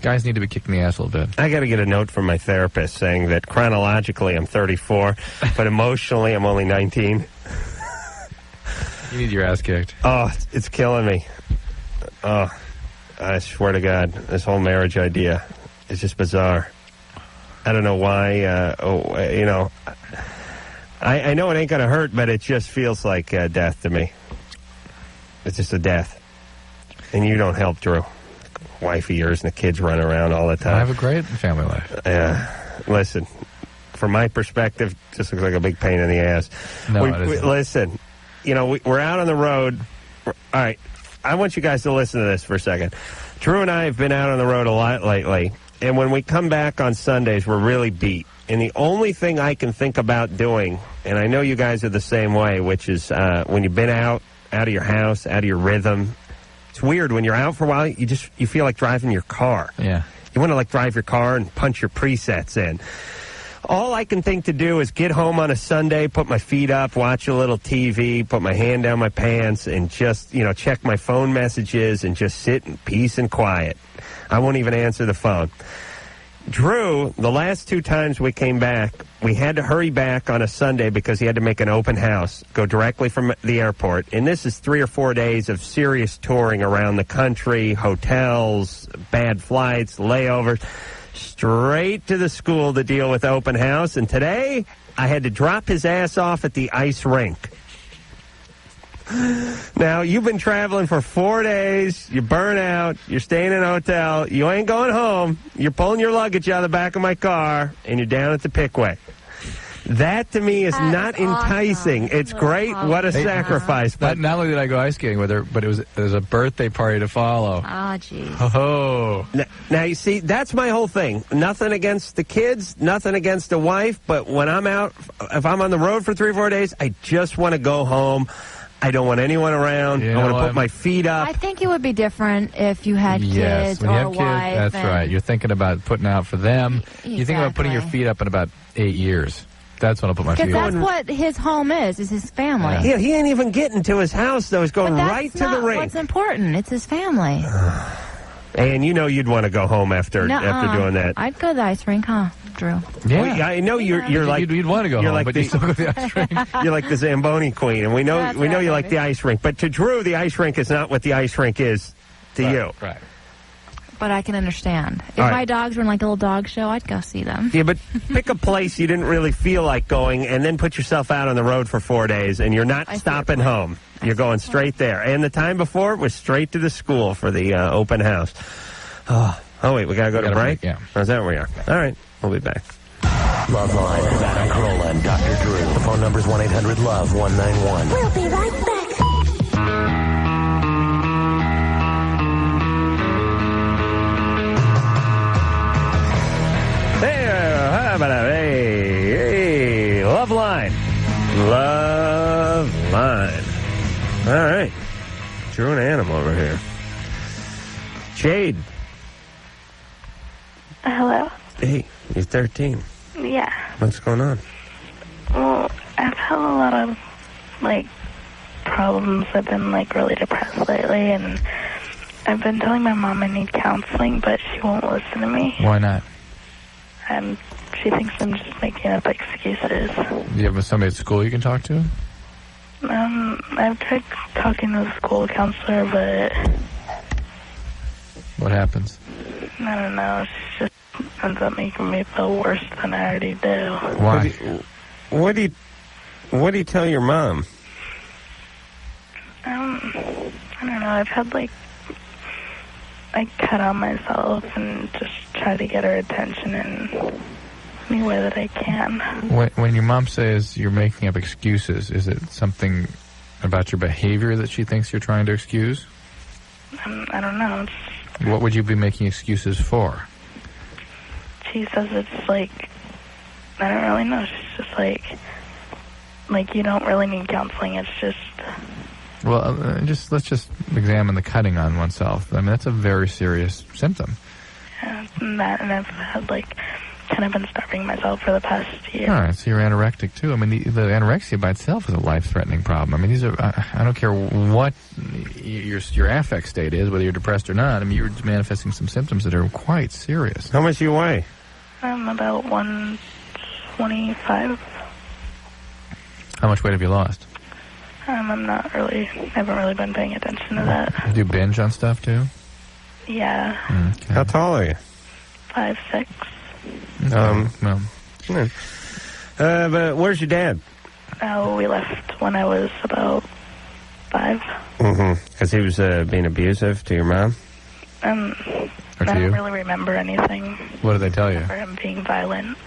Guys need to be kicked in the ass a little bit. I got to get a note from my therapist saying that chronologically I'm 34, but emotionally I'm only 19. You need your ass kicked. Oh, it's killing me. Oh, I swear to God, this whole marriage idea is just bizarre. I don't know why. I know it ain't going to hurt, but it just feels like death to me. It's just a death. And you don't help, Drew. wife of yours and the kids run around all the time. I have a great family life. Yeah. Listen, from my perspective, just looks like a big pain in the ass. No, it isn't. Listen, we're out on the road. All right. I want you guys to listen to this for a second. Drew and I have been out on the road a lot lately, and when we come back on Sundays, we're really beat. And the only thing I can think about doing, and I know you guys are the same way, which is when you've been out of your house, out of your rhythm. It's weird. When you're out for a while, you feel like driving your car. Yeah. You want to, drive your car and punch your presets in. All I can think to do is get home on a Sunday, put my feet up, watch a little TV, put my hand down my pants, and just, check my phone messages and just sit in peace and quiet. I won't even answer the phone. Drew, the last 2 times we came back, we had to hurry back on a Sunday because he had to make an open house, go directly from the airport. And this is 3 or 4 days of serious touring around the country, hotels, bad flights, layovers, straight to the school to deal with open house. And today, I had to drop his ass off at the ice rink. Now, you've been traveling for 4 days. You burn out. You're staying in a hotel. You ain't going home. You're pulling your luggage out of the back of my car, and you're down at the Pickwick. That, to me, is not enticing. Awesome. It's great. What a sacrifice. But not only did I go ice skating with her, but it was a birthday party to follow. Oh, jeez. Oh. Now, you see, that's my whole thing. Nothing against the kids, nothing against the wife, but when I'm out, if I'm on the road for 3 or 4 days, I just want to go home. I don't want anyone around. I want to put my feet up. I think it would be different if you had kids when or you have a kids, wife. that's right. You're thinking about putting out for them. Exactly. You think about putting your feet up in about 8 years. That's when I'll put my feet up. Because that's what his home is his family. Yeah, he ain't even getting to his house, though. He's going right to the rink. rink. What's important? It's his family. And you'd want to go home after doing that. I'd go to the ice rink, huh, Drew? Yeah, well, I know you're like you'd want to go home, but you still go to the ice rink. You're like the Zamboni queen, and we know you like the ice rink. But to Drew, the ice rink is not what the ice rink is to you. Right. But I can understand. If my dogs were in a little dog show, I'd go see them. Yeah, but pick a place you didn't really feel like going, and then put yourself out on the road for 4 days, and you're not stopping home. You're going straight there. And the time before, it was straight to the school for the open house. Oh, wait, we got to go to break? Yeah. Oh, is that where we are? All right, we'll be back. Loveline with Adam Carolla and Dr. Drew. The phone number is 1-800-LOVE-191. We'll be right back. Hey, Loveline. Loveline. All right. Drew and Adam over here. Jade. Hello? Hey, you're 13. Yeah. What's going on? Well, I've had a lot of, problems. I've been, really depressed lately, and I've been telling my mom I need counseling, but she won't listen to me. Why not? She thinks I'm just making up excuses. Do you have somebody at school you can talk to? I've tried talking to the school counselor, but... What happens? I don't know. She just ends up making me feel worse than I already do. Why? What do you tell your mom? I don't know. I've had, I cut on myself and just try to get her attention in any way that I can. When your mom says you're making up excuses, is it something about your behavior that she thinks you're trying to excuse? I don't know. What would you be making excuses for? She says it's I don't really know. She's just you don't really need counseling. It's just... Well, let's just examine the cutting on oneself. I mean, that's a very serious symptom. Yeah, and I've had kind of been starving myself for the past year. All right, so you're anorectic too. I mean, the anorexia by itself is a life-threatening problem. I mean, these are I don't care what your affect state is, whether you're depressed or not. I mean, you're manifesting some symptoms that are quite serious. How much do you weigh? I'm about 125. How much weight have you lost? I'm not really, haven't really been paying attention to that. Do you binge on stuff too? Yeah. Okay. How tall are you? 5'6". But where's your dad? Oh, we left when I was about 5. Mm-hmm. Because he was being abusive to your mom? I Or to don't you? really remember anything. What did they tell I you? remember him being violent.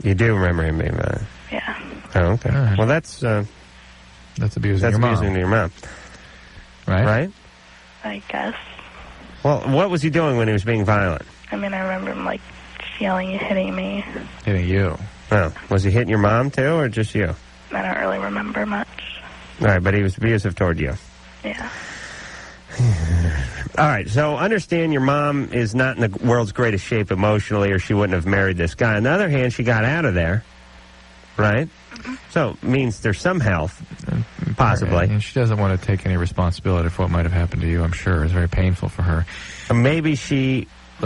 You do remember him being violent? Yeah. Oh, okay. Well, that's abusing your mom. abusing to your mom. Right? Right? I guess. Well, what was he doing when he was being violent? I mean, I remember him, like, yelling and hitting me. Hitting you. Oh, was he hitting your mom, too, or just you? I don't really remember much. All right, but he was abusive toward you. Yeah. All right, so understand your mom is not in the world's greatest shape emotionally, or she wouldn't have married this guy. On the other hand, she got out of there, right? So it means there's some health, possibly. And she doesn't want to take any responsibility for what might have happened to you, I'm sure. It's very painful for her. Maybe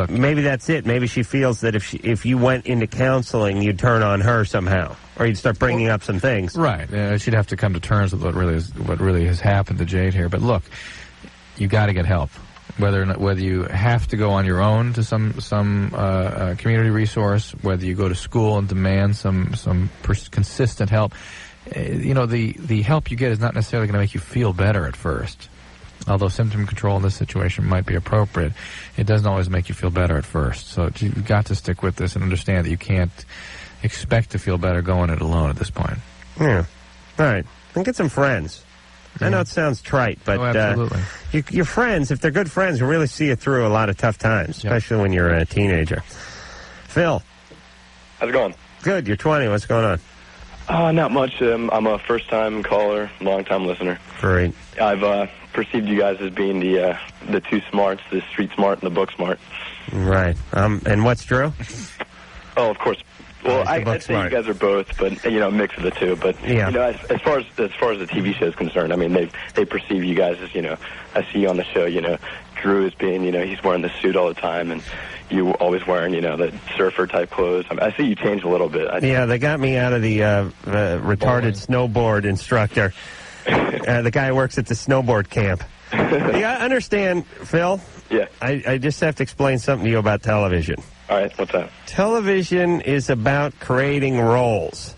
maybe that's it. Maybe she feels that if you went into counseling, you'd turn on her somehow, or you'd start bringing up some things. Right. She'd have to come to terms with what really has happened to Jade here. But look, you got to get help. Whether you have to go on your own to some community resource, whether you go to school and demand some consistent help, the help you get is not necessarily going to make you feel better at first. Although symptom control in this situation might be appropriate, it doesn't always make you feel better at first. So you've got to stick with this and understand that you can't expect to feel better going it alone at this point. Yeah. All right. And get some friends. I know it sounds trite, but absolutely. Your friends, if they're good friends, will really see you through a lot of tough times, especially when you're a teenager. Phil. How's it going? Good. You're 20. What's going on? Not much. I'm a first-time caller, long-time listener. Great. I've perceived you guys as being the two smarts, the street smart and the book smart. Right. And what's Drew? Oh, of course. Well, I'd say you guys are both, but a mix of the two. But as far as the TV show is concerned, I mean, they perceive you guys as I see you on the show. Drew as being he's wearing the suit all the time, and you always wearing the surfer type clothes. I see you change a little bit. They got me out of the retarded snowboard instructor. The guy who works at the snowboard camp. I understand, Phil. Yeah. I just have to explain something to you about television. All right, what's that? Television is about creating roles.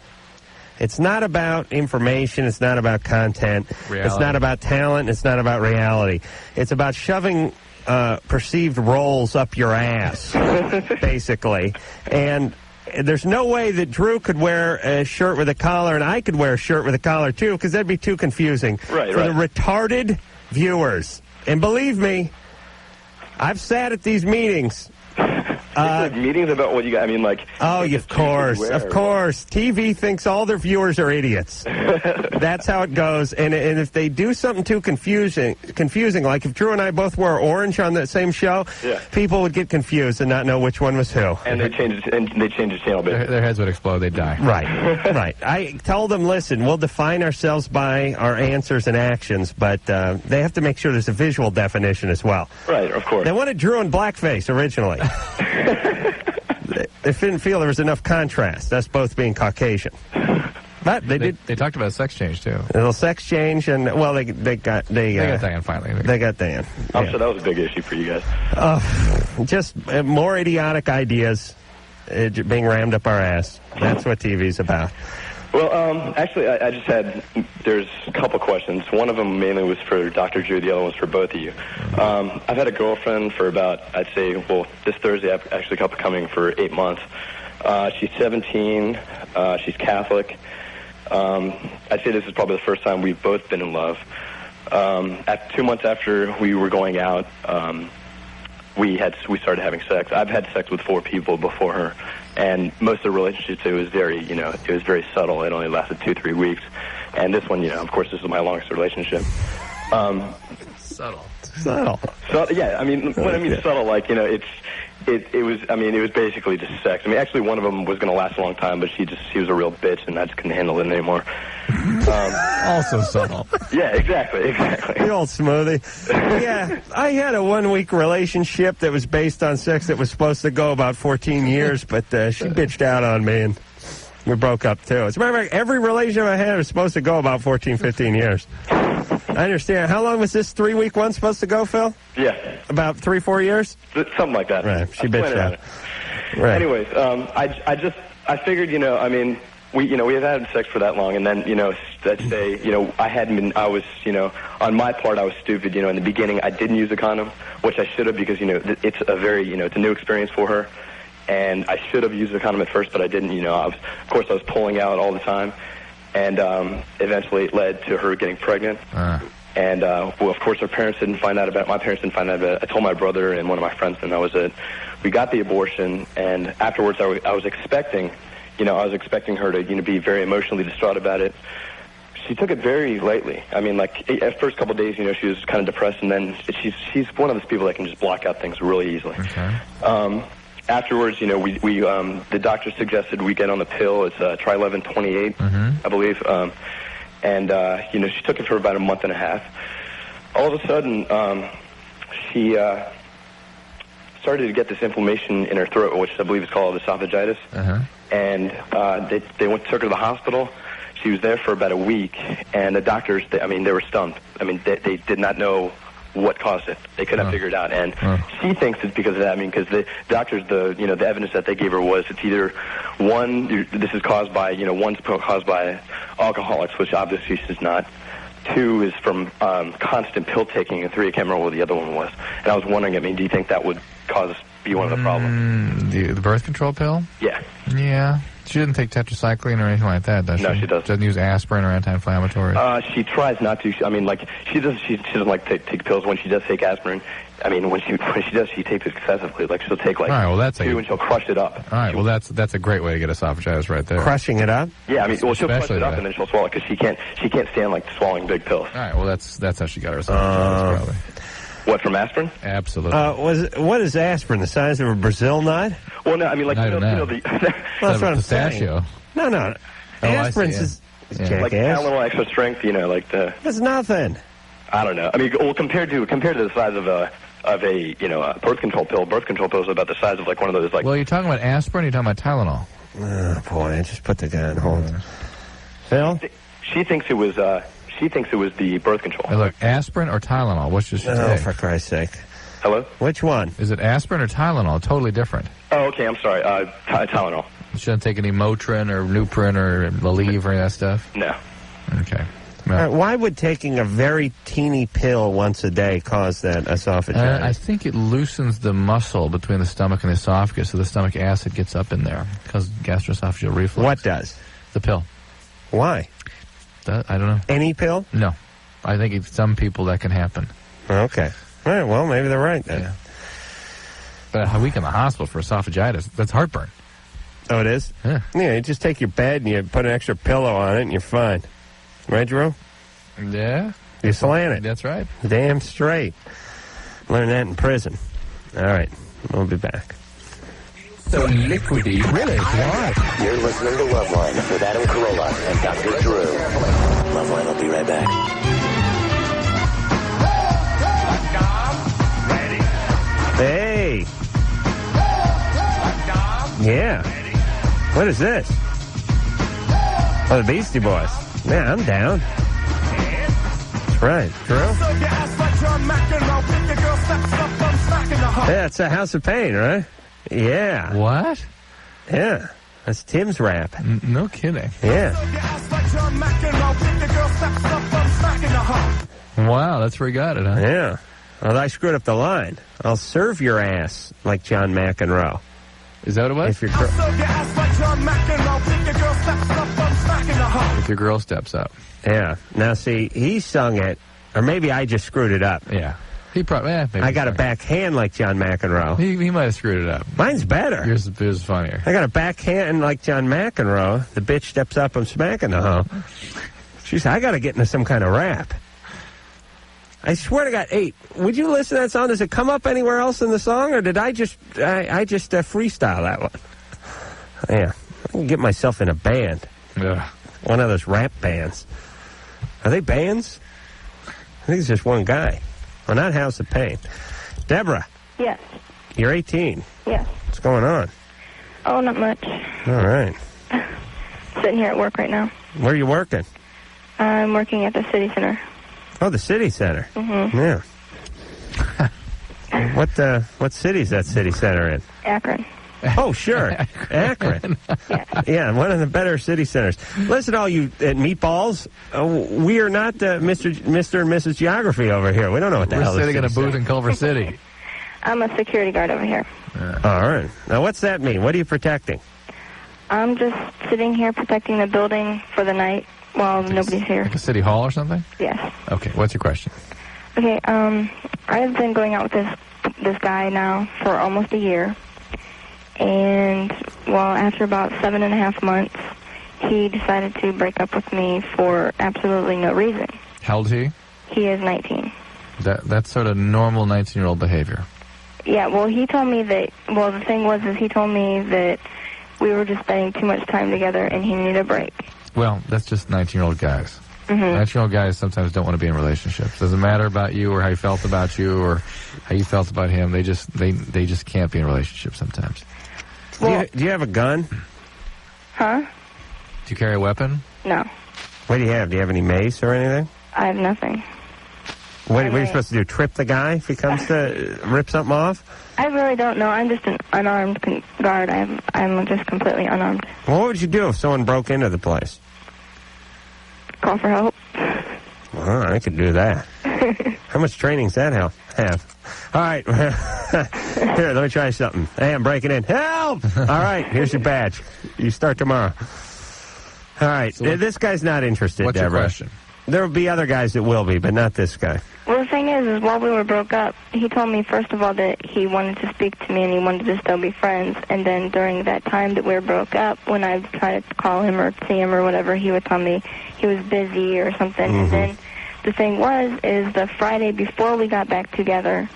It's not about information. It's not about content. Reality. It's not about talent. It's not about reality. It's about shoving perceived roles up your ass, basically. And there's no way that Drew could wear a shirt with a collar and I could wear a shirt with a collar, too, because that'd be too confusing for the retarded viewers. And believe me, I've sat at these meetings. Meetings about what you got? I mean, like... Oh, of course. TV thinks all their viewers are idiots. That's how it goes. And if they do something too confusing, like if Drew and I both wore orange on that same show, people would get confused and not know which one was who. And they change the channel. Their heads would explode. They'd die. Right. I told them, listen, we'll define ourselves by our answers and actions, but they have to make sure there's a visual definition as well. Right, of course. They wanted Drew in blackface originally. They didn't feel there was enough contrast, us both being Caucasian. But they did. They talked about sex change, too. A little sex change, and, well, they got Diane finally. They got Diane. I'm sure that was a big issue for you guys. Just more idiotic ideas being rammed up our ass. That's what TV's about. Well, actually, I just there's a couple questions. One of them mainly was for Dr. Drew, the other one's for both of you. I've had a girlfriend for about, I'd say, this Thursday, actually coming for 8 months. She's 17, she's Catholic. I'd say this is probably the first time we've both been in love. 2 months after we were going out, we started having sex. I've had sex with 4 people before her. And most of the relationships, it was very subtle. It only lasted 2-3 weeks. And this one, of course, this is my longest relationship. Subtle. So, yeah, I mean, when I mean subtle, like, it was basically just sex. I mean, actually, one of them was going to last a long time, but she was a real bitch, and I just couldn't handle it anymore. Also subtle. Yeah, exactly. The old smoothie. Yeah, I had a 1-week relationship that was based on sex that was supposed to go about 14 years, but she bitched out on me, and we broke up, too. As a matter of fact, every relationship I had was supposed to go about 14, 15 years. I understand. How long was this 3-week one supposed to go, Phil? Yeah. About 3-4 years? Something like that. Right. She bitched out. Right. Anyways, I figured, we had had sex for that long, and then, let's say, on my part, I was stupid. In the beginning, I didn't use a condom, which I should have because, it's a very, it's a new experience for her. And I should have used a condom at first, but I didn't. Of course, I was pulling out all the time. And eventually it led to her getting pregnant. And, of course, her parents didn't find out about it. My parents didn't find out about it. I told my brother and one of my friends, and that was it. We got the abortion, and afterwards I was expecting, her to, be very emotionally distraught about it. She took it very lightly. I mean, like, at first couple of days, she was kind of depressed, and then she's one of those people that can just block out things really easily. Okay. Afterwards, the doctor suggested we get on the pill. It's Tri-11 28, I believe. She took it for about a month and a half. All of a sudden, she started to get this inflammation in her throat, which I believe is called esophagitis. And they took her to the hospital. She was there for about a week, and the doctors, they were stumped. They did not know what caused it. They couldn't figure it out, and she thinks it's because of that. Because the doctors, the evidence that they gave her was it's either one, this is caused by, one's caused by alcoholics, which obviously she's not. 2 is from constant pill taking, and 3, I can't remember what the other one was. And I was wondering, do you think that would be one of the problems? The birth control pill? Yeah. Yeah. She didn't take tetracycline or anything like that, does she? No, she doesn't. She doesn't use aspirin or anti-inflammatory? She tries not to. She doesn't like to take pills. When she does take aspirin, when she does, she takes it excessively. Like, she'll take, 2, and she'll crush it up. All right, well, that's a great way to get esophagitis right there. Crushing it up? Yeah, she'll crush it up, and then she'll swallow it, because she can't stand, like, swallowing big pills. All right, well, that's how she got her esophagitis, probably. What, from aspirin? Absolutely. What is aspirin? The size of a Brazil nut? Well, no, that's what I'm pistachio. saying. No. Aspirin's is like Tylenol extra strength. That's nothing. I don't know. Compared to the size of a birth control pill. Birth control pill is about the size of like one of those. Well, you're talking about aspirin. Or you're talking about Tylenol. Oh boy, I just put the guy on hold. Phil, she thinks it was. She thinks it was the birth control. Hey, look, aspirin or Tylenol? What should she take? Oh, for Christ's sake. Hello? Which one? Is it aspirin or Tylenol? Totally different. Oh, okay, I'm sorry. Tylenol. You shouldn't take any Motrin or Nuprin or Aleve or any of that stuff? No. Okay. Why would taking a very teeny pill once a day cause that esophagitis? I think it loosens the muscle between the stomach and the esophagus, so the stomach acid gets up in there, because gastroesophageal reflux. What does? The pill. Why? I don't know. Any pill? No. I think it's some people that can happen. Okay. All right, well, maybe they're right then. Yeah. But a week in the hospital for esophagitis, that's heartburn. Oh, it is? Yeah. Yeah, you just take your bed and you put an extra pillow on it and you're fine. Right, Drew? Yeah. You slant it. That's right. Damn straight. Learn that in prison. All right, we'll be back. So liquidy. Really? Why? You're listening to Loveline with Adam Carolla and Dr. Drew. Loveline will be right back. Hey. Yeah. What is this? Oh, the Beastie Boys. Yeah, I'm down. That's right. Drew? Yeah, it's a House of Pain, right? Yeah. What? Yeah. That's Tim's rap. No kidding. Yeah. Wow, that's where he got it, huh? Yeah. Well, I screwed up the line. I'll serve your ass like John McEnroe. Is that what it was? If your girl steps up. Yeah. Now, see, he sung it, or maybe I just screwed it up. Yeah. He probably. Maybe I got a backhand like John McEnroe. He might have screwed it up. Mine's better. Yours is funnier. I got a backhand like John McEnroe. The bitch steps up, I'm smacking the hoe. She said, I got to get into some kind of rap. I swear to God, hey, would you listen to that song? Does it come up anywhere else in the song, or did I just freestyle that one? Yeah, I can get myself in a band. Yeah. One of those rap bands. Are they bands? I think it's just one guy. Well, not House of Pain. Deborah. Yes. You're 18. Yes. What's going on? Oh, not much. All right. Sitting here at work right now. Where are you working? I'm working at the city center. Oh, the city center. Mm-hmm. Yeah. What city is that city center in? Akron. Oh, sure. Akron. Yeah, one of the better city centers. Listen, all you meatballs, we are not Mr. and Mrs. Geography over here. We don't know what the hell We're is. sitting in a booth in Culver City. I'm a security guard over here. All right. Now, what's that mean? What are you protecting? I'm just sitting here protecting the building for the night while nobody's here. Like a city hall or something? Yes. Okay, what's your question? Okay, I've been going out with this guy now for almost a year. And, well, after about 7.5 months, he decided to break up with me for absolutely no reason. How old is he? He is 19. That's sort of normal 19-year-old behavior. Yeah, well, he told me that, well, the thing was is he told me that we were just spending too much time together and he needed a break. Well, that's just 19-year-old guys. Mm-hmm. 19-year-old guys sometimes don't want to be in relationships. Doesn't matter about you or how he felt about you or how you felt about him. They just can't be in relationships sometimes. Well, do you have a gun? Huh? Do you carry a weapon? No. What do you have? Do you have any mace or anything? I have nothing. What are you supposed to do? Trip the guy if he comes to rip something off? I really don't know. I'm just an unarmed guard. I'm just completely unarmed. Well, what would you do if someone broke into the place? Call for help. Well, I could do that. How much training does that have? All right. Here, let me try something. Hey, I'm breaking in. Help! All right, here's your badge. You start tomorrow. All right. So this guy's not interested, what's Deborah. Your question? There will be other guys that will be, but not this guy. Well, the thing is while we were broke up, he told me, first of all, that he wanted to speak to me and he wanted to still be friends. And then during that time that we were broke up, when I tried to call him or see him or whatever, he would tell me he was busy or something. Mm-hmm. And then the thing is the Friday before we got back together,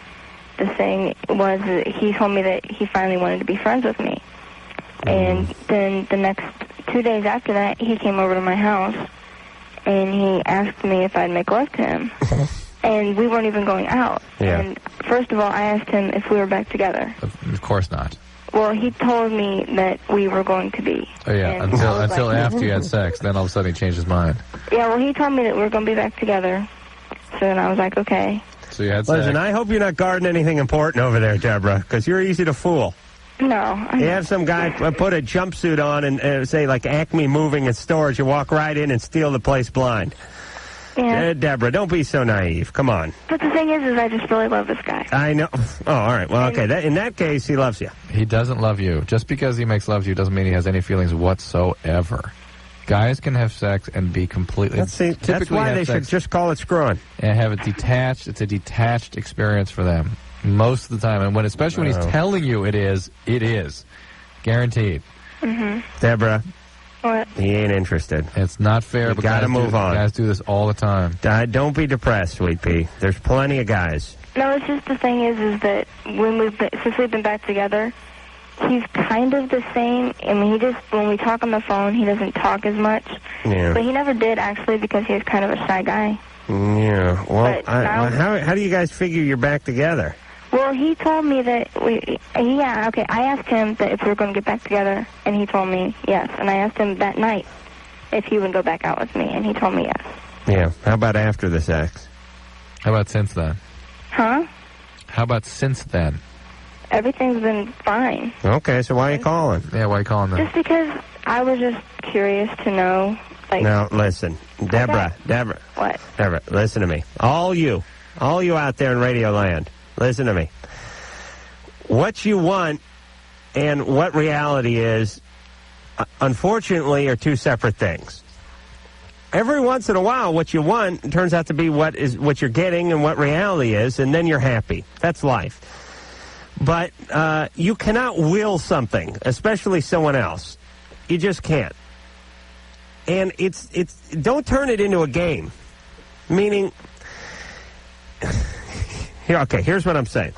the thing was that he told me that he finally wanted to be friends with me. Mm-hmm. And then the next 2 days after that, he came over to my house and he asked me if I'd make love to him. And we weren't even going out. Yeah. And first of all, I asked him if we were back together. Of course not. Well, he told me that we were going to be. Oh, yeah, and until after you had sex. Then all of a sudden he changed his mind. Yeah, well, he told me that we were going to be back together. So then I was like, okay. So you had sex. Listen, sex. I hope you're not guarding anything important over there, Deborah, because you're easy to fool. No. You have some guy put a jumpsuit on and say, like, Acme Moving and Storage. You walk right in and steal the place blind. Yeah. Deborah, don't be so naive. Come on. But the thing is I just really love this guy. I know. Oh, all right. Well, okay. In that case, he loves you. He doesn't love you. Just because he makes love to you doesn't mean he has any feelings whatsoever. Guys can have sex and be completely... That's why they should just call it screwing. And have it detached. It's a detached experience for them most of the time. And especially when he's telling you it is. Guaranteed. Mm-hmm. Deborah. What? He ain't interested. It's not fair. You got to move on. Guys do this all the time. Don't be depressed, Sweet Pea. There's plenty of guys. No, it's just the thing is that since we've been back together, he's kind of the same. I mean, when we talk on the phone, he doesn't talk as much. Yeah. But he never did, actually, because he was kind of a shy guy. Yeah. Well, how do you guys figure you're back together? Well, he told me that I asked him that if we were going to get back together, and he told me yes. And I asked him that night if he would go back out with me, and he told me yes. Yeah. How about after the sex? How about since then? Huh? How about since then? Everything's been fine. Okay, so why are you calling? Yeah, why are you calling them? Just because I was just curious to know. Now, listen, Deborah. What? Deborah, listen to me. All you out there in Radio Land. Listen to me. What you want and what reality is, unfortunately, are two separate things. Every once in a while, what you want turns out to be what you're getting and what reality is, and then you're happy. That's life. But you cannot will something, especially someone else. You just can't. And it's don't turn it into a game. Meaning... Here's what I'm saying.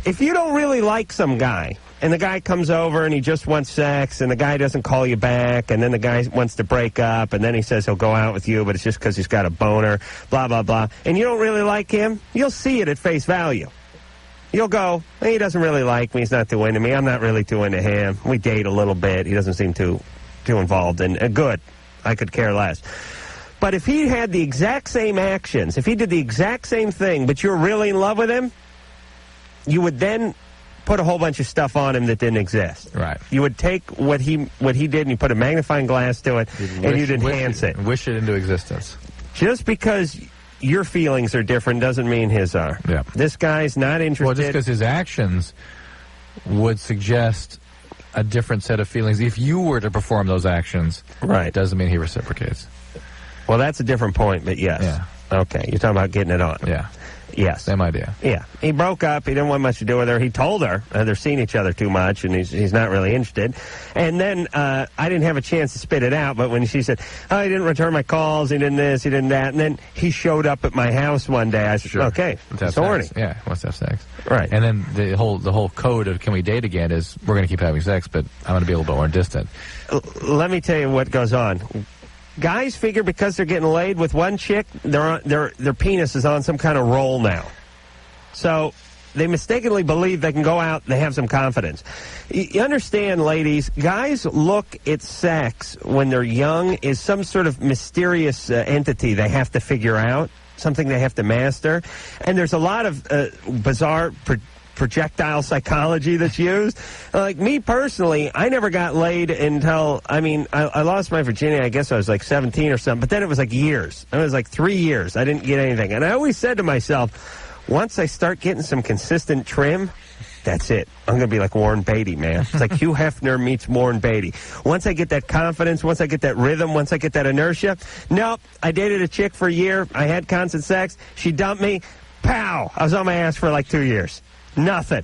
If you don't really like some guy, and the guy comes over and he just wants sex, and the guy doesn't call you back, and then the guy wants to break up, and then he says he'll go out with you, but it's just because he's got a boner, blah, blah, blah, and you don't really like him, you'll see it at face value. You'll go, he doesn't really like me, he's not too into me, I'm not really too into him, we date a little bit, he doesn't seem too involved, and good, I could care less. But if he had the exact same actions, if he did the exact same thing, but you're really in love with him, you would then put a whole bunch of stuff on him that didn't exist. Right. You would take what he did and you put a magnifying glass to it and you'd enhance it. Wish it into existence. Just because your feelings are different doesn't mean his are. Yeah. This guy's not interested. Well, just because his actions would suggest a different set of feelings. If you were to perform those actions, right, doesn't mean he reciprocates. Well, that's a different point, but yes. Yeah. Okay, you're talking about getting it on. Yeah. Yes. Same idea. Yeah. He broke up. He didn't want much to do with her. He told her they're seeing each other too much, and he's not really interested. And then I didn't have a chance to spit it out, but when she said, oh, he didn't return my calls, he didn't this, he didn't that, and then he showed up at my house one day, I said, okay, it's horny. Yeah, wants to have sex. Right. And then the whole code of can we date again is we're going to keep having sex, but I'm going to be a little bit more distant. Let me tell you what goes on. Guys figure because they're getting laid with one chick, their penis is on some kind of roll now. So they mistakenly believe they can go out and they have some confidence. You understand, ladies, guys look at sex when they're young as some sort of mysterious entity they have to figure out, something they have to master. And there's a lot of bizarre projectile psychology that's used. Like me personally, I never got laid until, I lost my virginity, I guess I was like 17 or something, but then it was like years. It was like 3 years. I didn't get anything. And I always said to myself, once I start getting some consistent trim, that's it. I'm going to be like Warren Beatty, man. It's like Hugh Hefner meets Warren Beatty. Once I get that confidence, once I get that rhythm, once I get that inertia, nope, I dated a chick for a year. I had constant sex. She dumped me. Pow! I was on my ass for like 2 years. Nothing.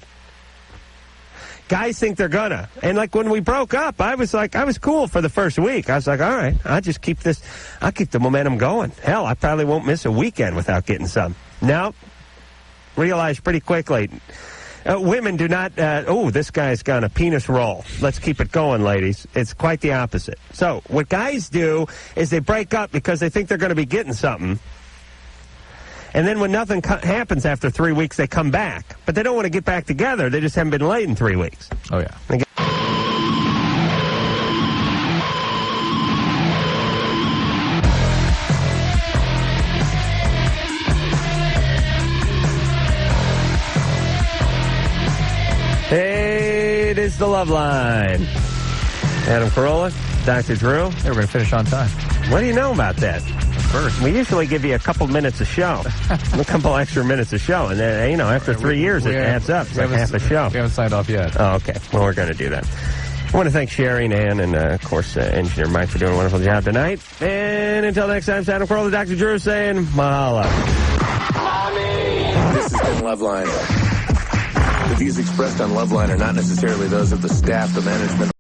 Guys think they're gonna. And like when we broke up, I was cool for the first week. I was like, all right, I'll keep the momentum going. Hell, I probably won't miss a weekend without getting some. No. Realized pretty quickly, women do not, this guy's got a penis roll. Let's keep it going, ladies. It's quite the opposite. So what guys do is they break up because they think they're going to be getting something. And then when nothing happens after 3 weeks, they come back. But they don't want to get back together. They just haven't been laid in 3 weeks. Oh, yeah. Hey, it is the Loveline. Adam Carolla, Dr. Drew. Hey, we're going to finish on time. What do you know about that? First, we usually give you a couple minutes a show, a couple extra minutes a show, and then after 3 years it adds up. It's like half a show. We haven't signed off yet. Oh, okay. Well, we're going to do that. I want to thank Sherry and Ann and, of course, Engineer Mike for doing a wonderful job tonight. And until next time, it's Adam Carolla, Dr. Drew saying mahalo. This has been Loveline. The views expressed on Loveline are not necessarily those of the staff, the management,